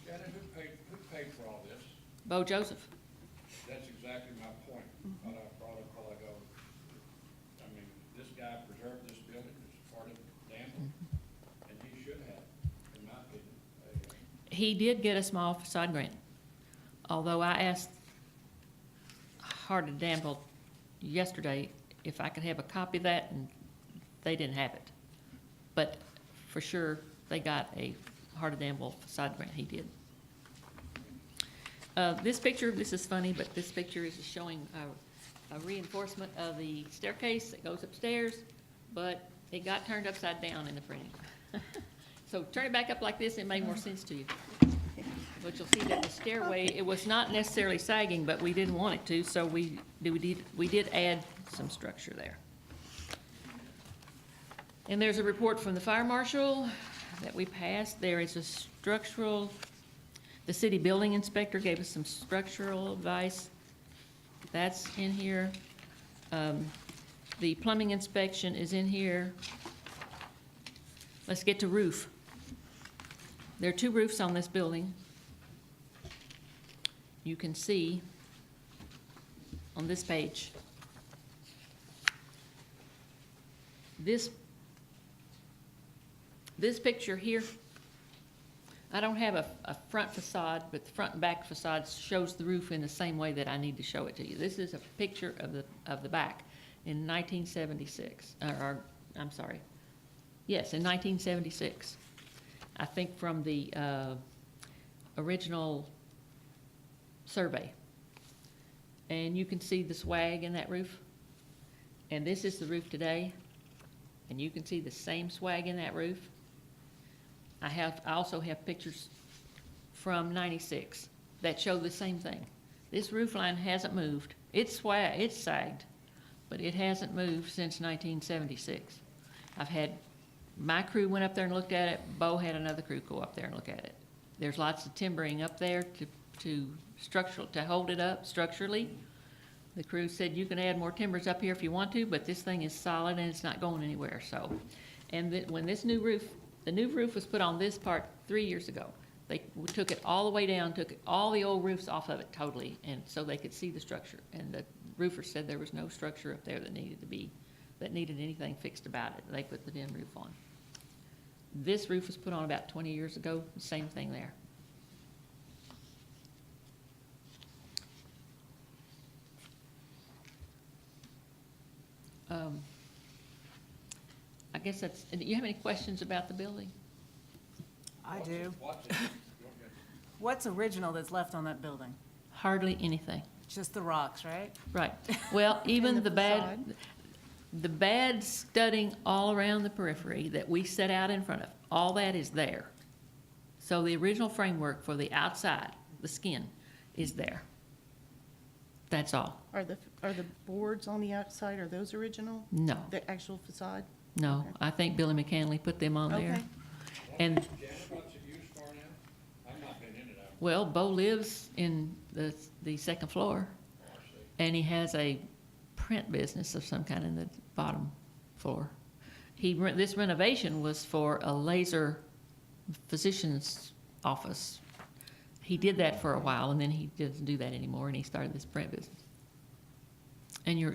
Janet, who paid for all this? Bo Joseph. That's exactly my point, what I brought up a while ago. I mean, this guy preserved this building as part of Danville, and he should have, in my opinion. He did get a small facade grant, although I asked Heart of Danville yesterday if I could have a copy of that, and they didn't have it. But for sure, they got a Heart of Danville facade grant, he did. This picture, this is funny, but this picture is showing a reinforcement of the staircase that goes upstairs, but it got turned upside down in the printing. So turn it back up like this, it made more sense to you. But you'll see that the stairway, it was not necessarily sagging, but we didn't want it to, so we did add some structure there. And there's a report from the fire marshal that we passed. There is a structural, the city building inspector gave us some structural advice. That's in here. The plumbing inspection is in here. Let's get to roof. There are two roofs on this building. You can see on this page. This picture here, I don't have a front facade, but the front and back facade shows the roof in the same way that I need to show it to you. This is a picture of the back in 1976, I'm sorry. Yes, in 1976. I think from the original survey. And you can see the swag in that roof. And this is the roof today. And you can see the same swag in that roof. I also have pictures from 96 that show the same thing. This roof line hasn't moved. It's sagged, but it hasn't moved since 1976. I've had, my crew went up there and looked at it. Bo had another crew go up there and look at it. There's lots of timbering up there to hold it up structurally. The crew said you can add more timbers up here if you want to, but this thing is solid and it's not going anywhere. So, and when this new roof, the new roof was put on this part 3 years ago. They took it all the way down, took all the old roofs off of it totally, and so they could see the structure. And the roofer said there was no structure up there that needed anything fixed about it. They put the tin roof on. This roof was put on about 20 years ago, same thing there. I guess that's, do you have any questions about the building? I do. What's it? What's original that's left on that building? Hardly anything. Just the rocks, right? Right. Well, even the the bad studding all around the periphery that we set out in front of, all that is there. So the original framework for the outside, the skin, is there. That's all. Are the boards on the outside, are those original? No, The actual facade? no. Okay. I think Billy McCanley put them on there. Okay. And, Janet, what's it used for now? I've not been in it. well, Bo lives in the second floor, and he has a print business of some kind in the bottom floor. This renovation was for a laser physician's office. He did that for a while, and then he doesn't do that anymore, and he started this print business. And So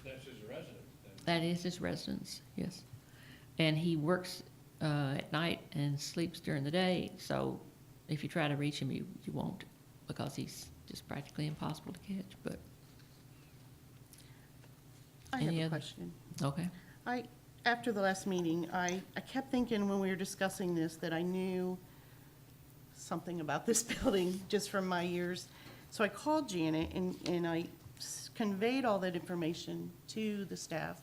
that's his residence then. that is his residence, yes. And he works at night and sleeps during the day, so if you try to reach him, you won't, because he's just practically impossible to catch, but, I have Any a other- question. okay. After the last meeting, I kept thinking when we were discussing this that I knew something about this building just from my years. So I called Janet and I conveyed all that information to the staff.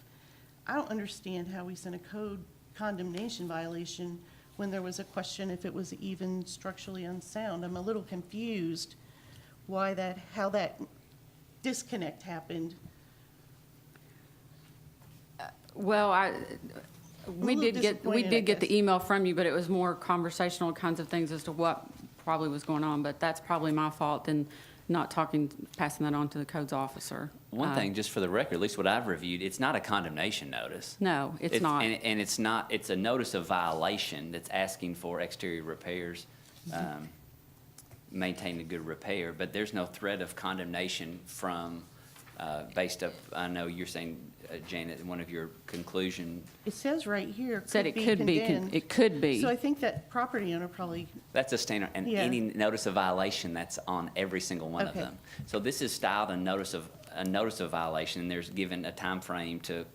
I don't understand how we sent a code condemnation violation when there was a question if it was even structurally unsound. I'm a little confused how that disconnect happened. Well, we little did disappointed, I get the guess. email from you, but it was more conversational kinds of things as to what probably was going on, but that's probably my fault in not passing that on to the codes officer. One thing, just for the record, at least what I've reviewed, it's not a condemnation notice. No, it's not. And it's not, it's a notice of violation that's asking for exterior repairs, maintain a good repair, but there's no threat of condemnation from, based up, I know you're saying, Janet, in one of your conclusion, It says right here, Said it could be, condemned. it could be. So I think that property owner probably, that's a standard, and Yeah. any notice of violation, that's on every single one of Okay. them. So this is styled a notice of violation, and there's given a time frame to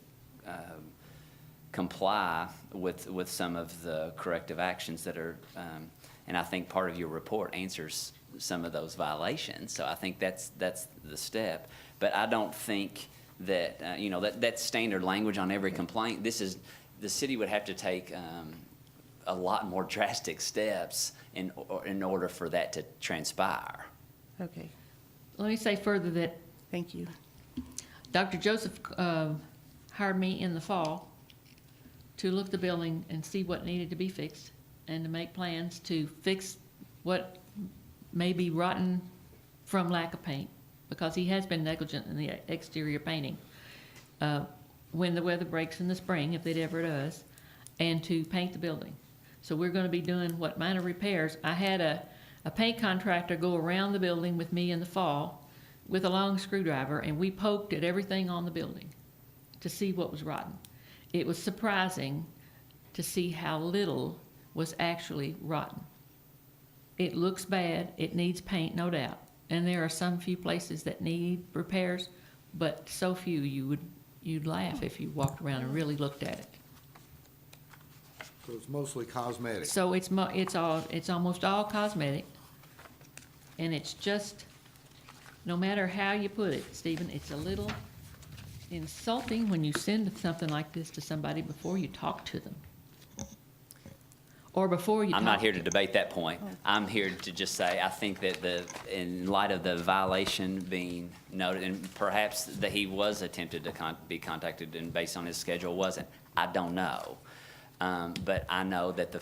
comply with some of the corrective actions that are, and I think part of your report answers some of those violations. So I think that's the step. But I don't think that, that's standard language on every complaint. The city would have to take a lot more drastic steps in order for that to transpire. okay, Let me say further that thank you. Dr. Joseph hired me in the fall to look the building and see what needed to be fixed and to make plans to fix what may be rotten from lack of paint, because he has been negligent in the exterior painting. When the weather breaks in the spring, if it ever does, and to paint the building. So we're gonna be doing what minor repairs. I had a paint contractor go around the building with me in the fall with a long screwdriver, and we poked at everything on the building to see what was rotten. It was surprising to see how little was actually rotten. It looks bad, it needs paint, no doubt, and there are some few places that need repairs, but so few you'd laugh if you walked around and really looked at it. So it's mostly cosmetic. So it's almost all cosmetic, and it's just, no matter how you put it, Stephen, it's a little insulting when you send something like this to somebody before you talk to them. Or before you talk. I'm not here to debate that point. I'm here to just say, I think that in light of the violation being noted, and perhaps that he was attempted to be contacted and based on his schedule wasn't, I don't know. But I know that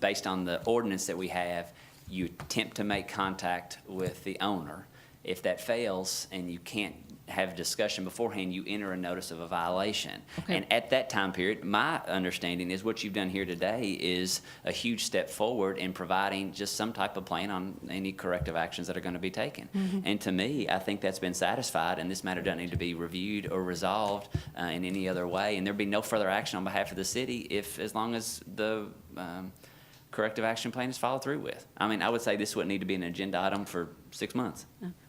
based on the ordinance that we have, you attempt to make contact with the owner. If that fails and you can't have discussion beforehand, you enter a notice of a violation. Okay. And at that time period, my understanding is what you've done here today is a huge step forward in providing just some type of plan on any corrective actions that are going to be taken. And to me, I think that's been satisfied, and this matter doesn't need to be reviewed or resolved in any other way. And there'd be no further action on behalf of the city as long as the corrective action plan is followed through with. I mean, I would say this wouldn't need to be an agenda item for 6 months.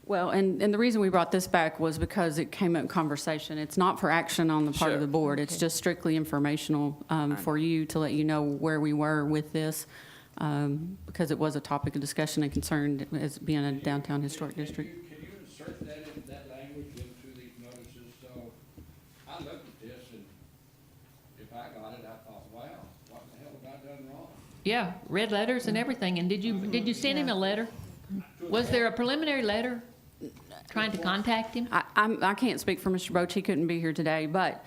Well, and the reason we brought this back was because it came up in conversation. It's not for action on the part of Sure. the board. It's just strictly informational for you, to let you know where we were with this, because it was a topic of discussion and concern as being a downtown historic district. Can you insert that language into these notices? So I looked at this, and if I got it, I thought, wow, what the hell have I done wrong? Yeah, red letters and everything, and did you send him a letter? Was there a preliminary letter trying to contact him? I can't speak for Mr. Boach, he couldn't be here today, but,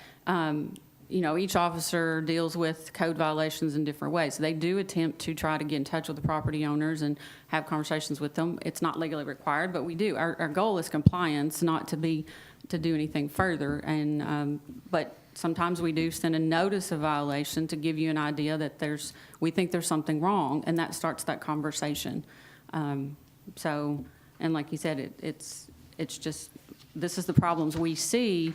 each officer deals with code violations in different ways. They do attempt to try to get in touch with the property owners and have conversations with them. It's not legally required, but we do. Our goal is compliance, not to do anything further. And, but sometimes we do send a notice of violation to give you an idea that we think there's something wrong, and that starts that conversation. So, and like you said, it's just this is the problems we see,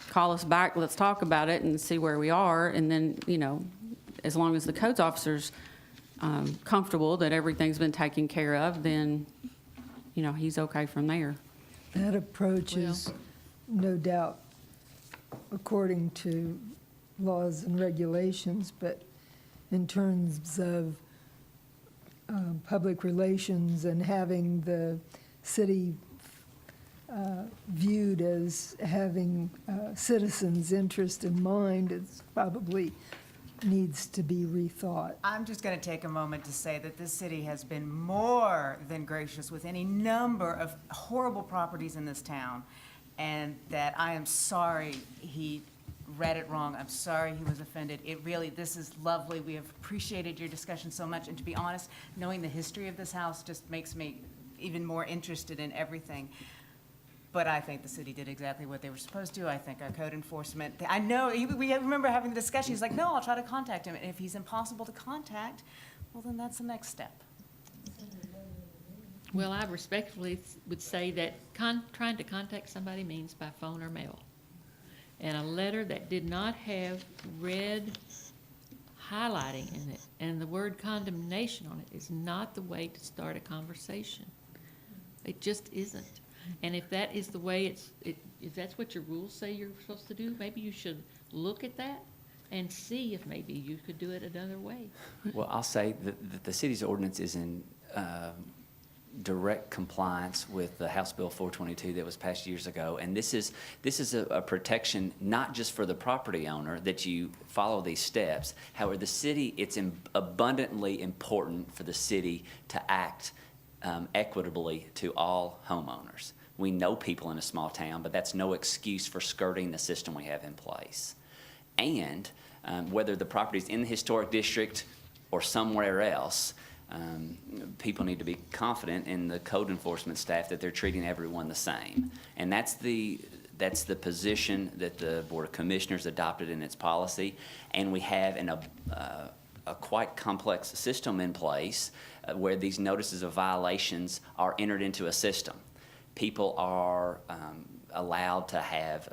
call us back, let's talk about it and see where we are. And then, you know, as long as the codes officer's comfortable that everything's been taken care of, then, you know, he's okay from there. That approach is no doubt according to laws and regulations, but in terms of public relations and having the city viewed as having citizens' interest in mind, it's probably needs to be rethought. I'm just going to take a moment to say that this city has been more than gracious with any number of horrible properties in this town, and that I am sorry he read it wrong. I'm sorry he was offended. It really, this is lovely. We have appreciated your discussion so much, and to be honest, knowing the history of this house just makes me even more interested in everything. But I think the city did exactly what they were supposed to. I think our code enforcement, I know, we remember having the discussion, he's like, no, I'll try to contact him. And if he's impossible to contact, well, then that's the next step. Well, I respectfully would say that trying to contact somebody means by phone or mail. And a letter that did not have red highlighting in it and the word condemnation on it is not the way to start a conversation. It just isn't. And if that is the way if that's what your rules say you're supposed to do, maybe you should look at that and see if maybe you could do it another way. Well, I'll say that the city's ordinance is in direct compliance with the House Bill 422 that was passed years ago. And this is a protection not just for the property owner that you follow these steps. However, the city, it's abundantly important for the city to act equitably to all homeowners. We know people in a small town, but that's no excuse for skirting the system we have in place. And whether the property's in the historic district or somewhere else, people need to be confident in the code enforcement staff that they're treating everyone the same. And that's the position that the Board of Commissioners adopted in its policy. And we have a quite complex system in place where these notices of violations are entered into a system. People are allowed to have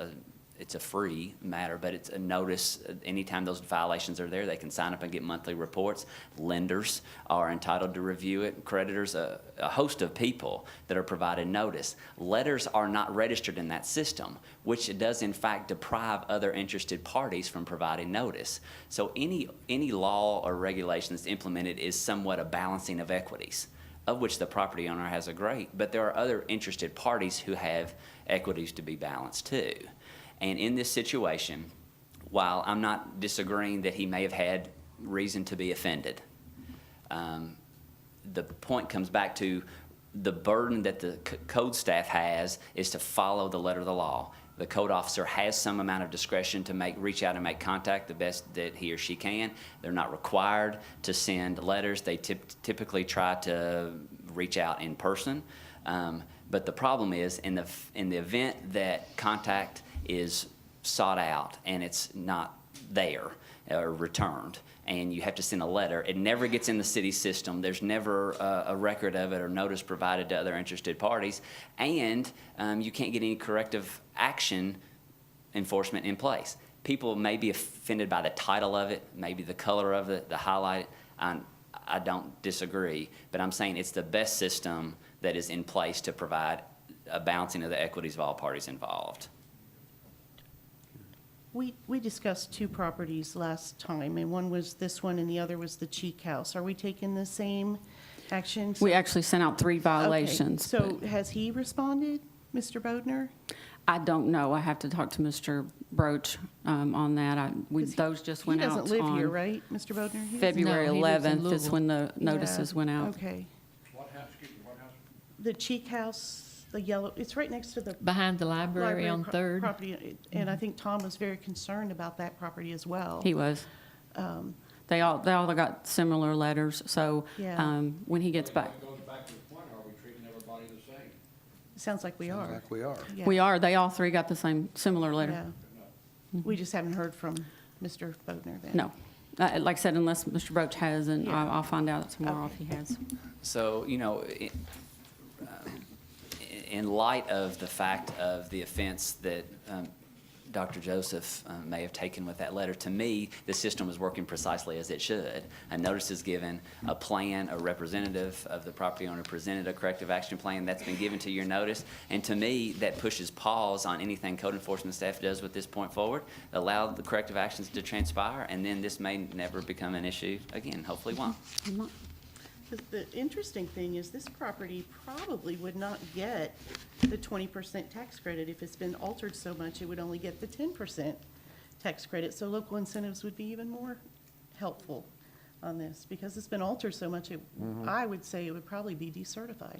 it's a free matter, but it's a notice. Anytime those violations are there, they can sign up and get monthly reports. Lenders are entitled to review it. Creditors, a host of people that are provided notice. Letters are not registered in that system, which does in fact deprive other interested parties from providing notice. So any law or regulation that's implemented is somewhat a balancing of equities, of which the property owner has a great, but there are other interested parties who have equities to be balanced too. And in this situation, while I'm not disagreeing that he may have had reason to be offended, the point comes back to the burden that the code staff has is to follow the letter of the law. The code officer has some amount of discretion to reach out and make contact the best that he or she can. They're not required to send letters. They typically try to reach out in person. But the problem is in the event that contact is sought out and it's not there or returned, and you have to send a letter, it never gets in the city system. There's never a record of it or notice provided to other interested parties, and you can't get any corrective action enforcement in place. People may be offended by the title of it, maybe the color of it, the highlight. I don't disagree, but I'm saying it's the best system that is in place to provide a balancing of the equities of all parties involved. We discussed two properties last time, and one was this one and the other was the Cheek House. Are we taking the same action? We actually sent out 3 Okay, violations. so has he responded, Mr. Bodner? I don't know. I have to talk to Mr. Broach on that. Those just went out He doesn't live here, on right, Mr. Bodner? He doesn't- February No, he lives in 11th is Louisville. when the notices Yeah, went out. Okay. What house, excuse me, what house? The Cheek House, the yellow, it's right next to the Behind the library on Third. property, and I think Tom was very concerned about that property as well. He was. They all got similar letters, so Yeah. when he gets back. It goes back to the point, are we treating everybody the same? Sounds like we Sounds are. like we are. Yeah. We are. They all 3 got the same similar letter. Yeah. We just haven't heard from Mr. Bodner then. No. Like I said, unless Mr. Broach has, and I'll find out tomorrow if he has. So, in light of the fact of the offense that Dr. Joseph may have taken with that letter, to me, the system was working precisely as it should. A notice is given, a plan, a representative of the property owner presented a corrective action plan that's been given to your notice, and to me, that pushes pause on anything code enforcement staff does with this point forward, allow the corrective actions to transpire, and then this may never become an issue again, hopefully won't. The interesting thing is this property probably would not get the 20% tax credit. If it's been altered so much, it would only get the 10% tax credit. So local incentives would be even more helpful on this. Because it's been altered so much, I would say it would probably be decertified,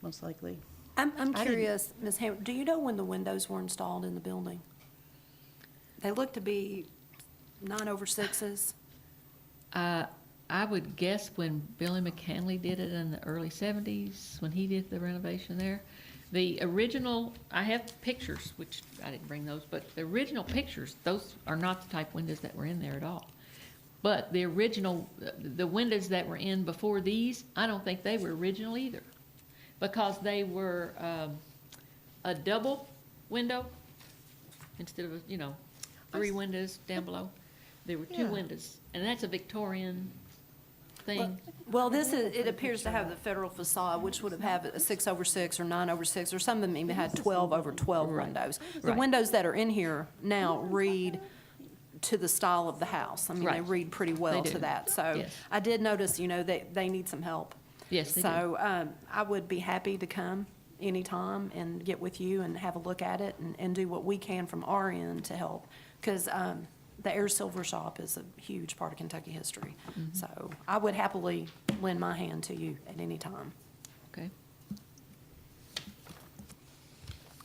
most likely. I'm I didn't- curious, Ms. Ham, do you know when the windows were installed in the building? They look to be 9/6s. I would guess when Billy McCanley did it in the early 70s, when he did the renovation there. The original, I have pictures, which I didn't bring those, but the original pictures, those are not the type windows that were in there at all. But the original, the windows that were in before these, I don't think they were original either. Because they were a double window instead of, three windows down below. There were two Yeah. windows, and that's a Victorian thing. Well, it appears to have the federal facade, which would have had a 6/6 or 9/6, or some of them even had 12/12 Right. windows. The Right. windows that are in here now read to the style of the house. I mean, they Right. read pretty well They to do. that. So Yes. I did notice, they need some help. Yes, they do. So I would be happy to come anytime and get with you and have a look at it and do what we can from our end to help. Because the Ayres Silver Shop is a huge part of Kentucky history. Mm-hmm. So I would happily lend my hand to you at any time. Okay.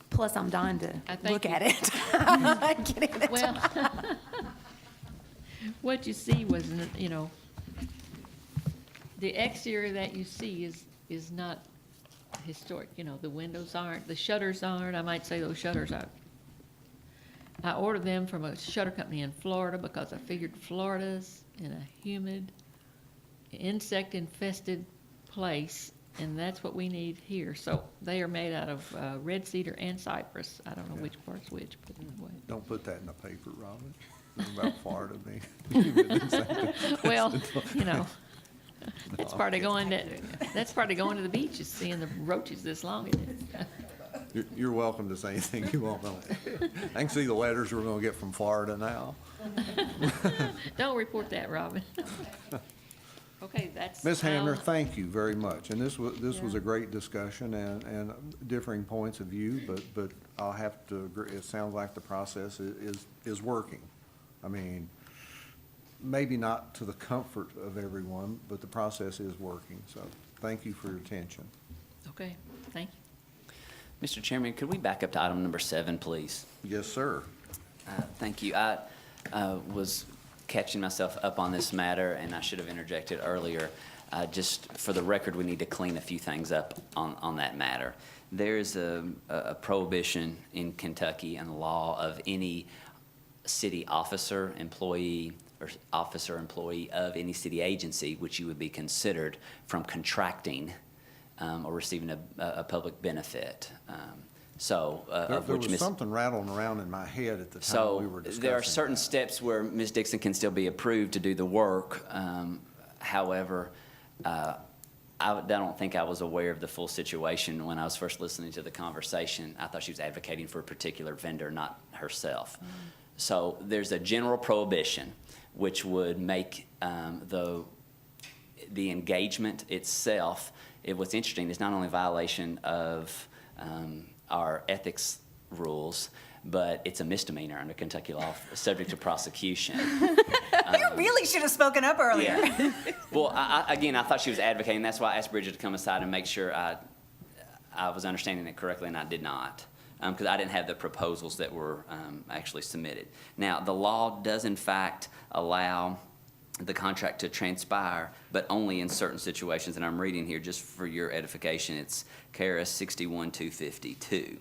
Plus, I'm dying to I thank look you. at it. Getting it. Well, what you see was, the exterior that you see is not historic. The windows aren't, the shutters aren't. I might say those shutters aren't. I ordered them from a shutter company in Florida because I figured Florida's in a humid, insect-infested place, and that's what we need here. So they are made out of red cedar and cypress. I don't know which part's which, but anyway. Don't put that in the paper, Robin. It's about Florida, me. Well, that's part of going to the beach, is seeing the roaches this long, isn't it? You're welcome to say anything you want. I can see the letters we're gonna get from Florida now. Don't report that, Robin. Okay, that's. Ms. Hamner, I'll- thank you very much. And this was a great discussion and differing points of view, but I'll have to agree, it sounds like the process is working. I mean, maybe not to the comfort of everyone, but the process is working. So thank you for your attention. Okay, thank you. Mr. Chairman, could we back up to item number 7, please? Yes, sir. Thank you. I was catching myself up on this matter, and I should have interjected earlier. Just for the record, we need to clean a few things up on that matter. There's a prohibition in Kentucky and the law of any city officer, employee, or officer, employee of any city agency, which you would be considered from contracting or receiving a public benefit. There Which was Ms. something rattling around in my head at the time we were So discussing there are certain that. steps where Ms. Dixon can still be approved to do the work. However, I don't think I was aware of the full situation when I was first listening to the conversation. I thought she was advocating for a particular vendor, not herself. So there's a general prohibition, which would make the engagement itself, what's interesting is not only a violation of our ethics rules, but it's a misdemeanor under Kentucky law, subject to prosecution. You really should have spoken up earlier. Yeah. Well, again, I thought she was advocating. That's why I asked Bridget to come aside and make sure I was understanding it correctly, and I did not, because I didn't have the proposals that were actually submitted. Now, the law does in fact allow the contract to transpire, but only in certain situations. And I'm reading here just for your edification. It's KRS 61-252,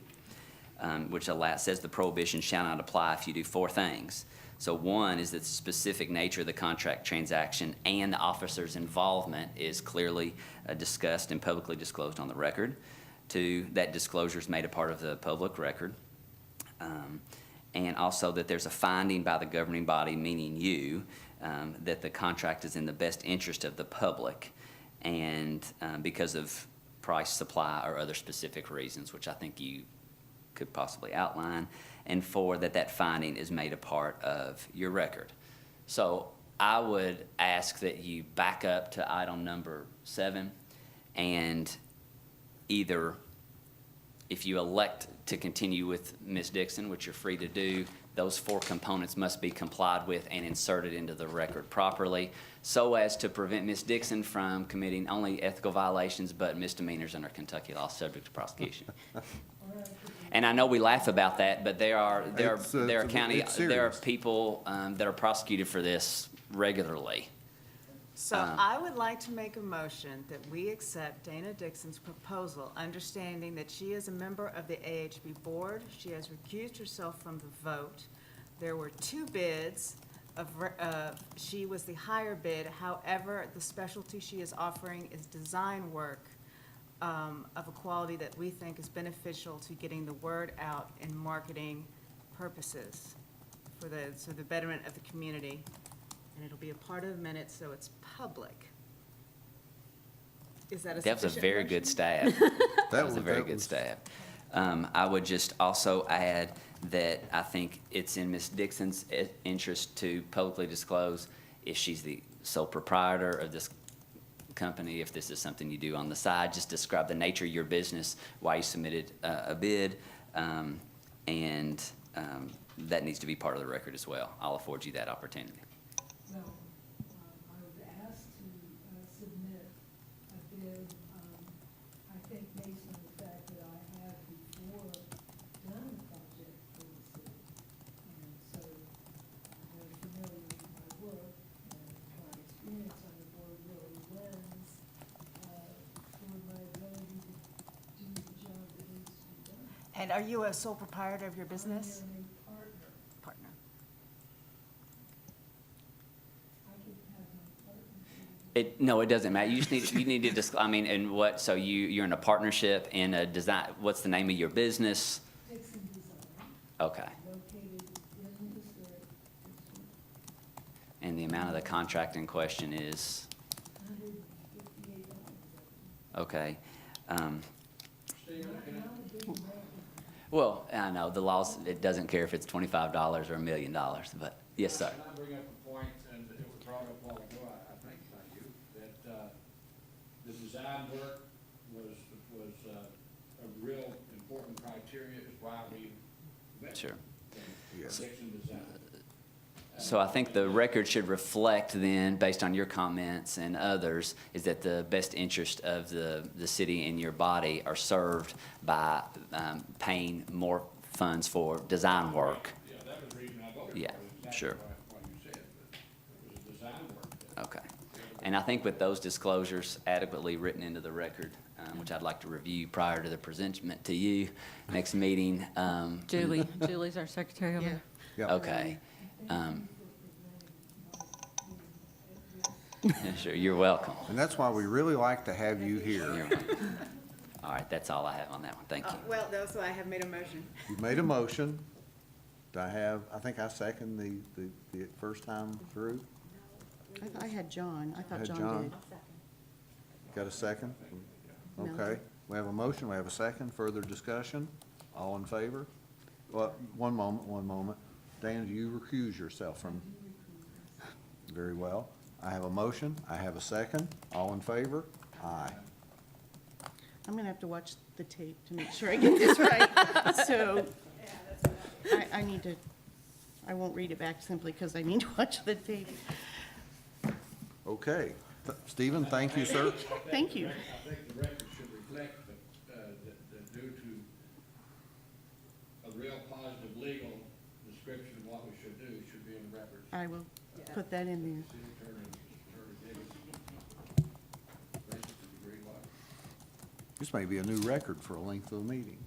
which says the prohibition shall not apply if you do 4 things. So one is that the specific nature of the contract transaction and the officer's involvement is clearly discussed and publicly disclosed on the record. Two, that disclosure is made a part of the public record. And also that there's a finding by the governing body, meaning you, that the contract is in the best interest of the public, and because of price, supply, or other specific reasons, which I think you could possibly outline. And four, that finding is made a part of your record. So I would ask that you back up to item number 7, and either, if you elect to continue with Ms. Dixon, which you're free to do, those 4 components must be complied with and inserted into the record properly, so as to prevent Ms. Dixon from committing only ethical violations but misdemeanors under Kentucky law subject to prosecution. And I know we laugh about that, but there are people that are prosecuted for this regularly. So I would like to make a motion that we accept Dana Dixon's proposal, understanding that she is a member of the AHB board. She has recused herself from the vote. There were 2 bids. She was the higher bid. However, the specialty she is offering is design work of a quality that we think is beneficial to getting the word out in marketing purposes for the betterment of the community. And it'll be a part of the minutes, so it's public. Is that a That was a sufficient very motion? good staff. That was a very good staff. I would just also add that I think it's in Ms. Dixon's interest to publicly disclose if she's the sole proprietor of this company, if this is something you do on the side, just describe the nature of your business, why you submitted a bid, and that needs to be part of the record as well. I'll afford you that opportunity. No, I was asked to submit a bid, I think based on the fact that I have before done a project for the city. And so I'm very familiar with my work, and my experience on the board really lends for my ability to do the job that needs to be done. And are you a sole proprietor of your business? I am a partner. Partner. I could have my partner. No, it doesn't matter. You just need, you need to so you're in a partnership in a design, what's the name of your business? Dixon Design, Okay. located in the historic district, And the amount of the contract in question is, $158. okay. Stephen, can Not a big amount. Well, I know, the laws, it doesn't care if it's $25 or $1 million, but, yes, sir. Can I bring up a point, and it was brought up a while ago, I think by you, that the design work was a real important criteria is why we went. Sure. Yes. Dixon Design. So I think the record should reflect then, based on your comments and others, is that the best interest of the city and your body are served by paying more funds for design work. Yeah, that was the reason I voted for it. Yeah, Exactly sure. what you said, but it was design work. that- Okay. And I think with those disclosures adequately written into the record, which I'd like to review prior to the presentment to you, next meeting. Julie's our secretary over there. Yeah. Okay. Sure, you're welcome. And that's why we really like to have you You're here. welcome. All right, that's all I have on that one. Thank you. Well, no, so I have made a motion. You've made a motion. Do I think I second the first time through. I had John. I thought Had John John? did. Got a second? No. Okay, we have a motion, we have a second, further discussion, all in favor? Well, one moment. Dan, do you recuse yourself from? Very well. I have a motion, I have a second, all in favor? Aye. I'm gonna have to watch the tape to make sure I get this right. So I need to, I won't read it back simply because I need to watch the tape. Okay. Stephen, thank you, sir. Thank you. I think the record should reflect that due to a real positive legal description of what we should do, it should be in the records. I will put that in there. City Attorney Davis basically agreed what. This may be a new record for a length of a meeting.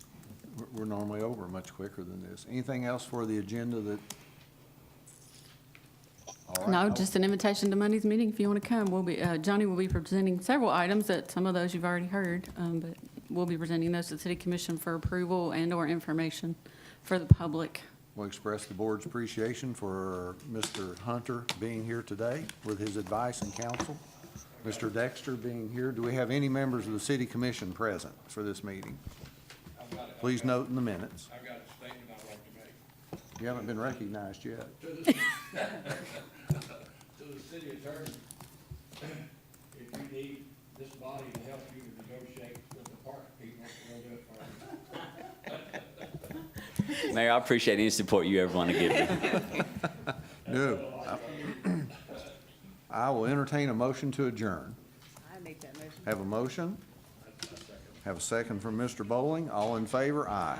We're normally over much quicker than this. Anything else for the agenda that? All right. No, just an invitation to Monday's meeting if you want to come. Johnny will be presenting several items that some of those you've already heard, but we'll be presenting those to the city commission for approval and/or information for the public. We'll express the board's appreciation for Mr. Hunter being here today with his advice and counsel. Mr. Dexter being here. Do we have any members of the city commission present for this meeting? Please note in the minutes. I've got a statement I'd like to make. You haven't been recognized yet. To the city attorney, if you need this body to help you negotiate with the park people, we'll do it for you. Mayor, I appreciate any support you ever want to give me. No. I will entertain a motion to adjourn. I make that motion. Have a motion? Have a second from Mr. Bowling. All in favor? Aye.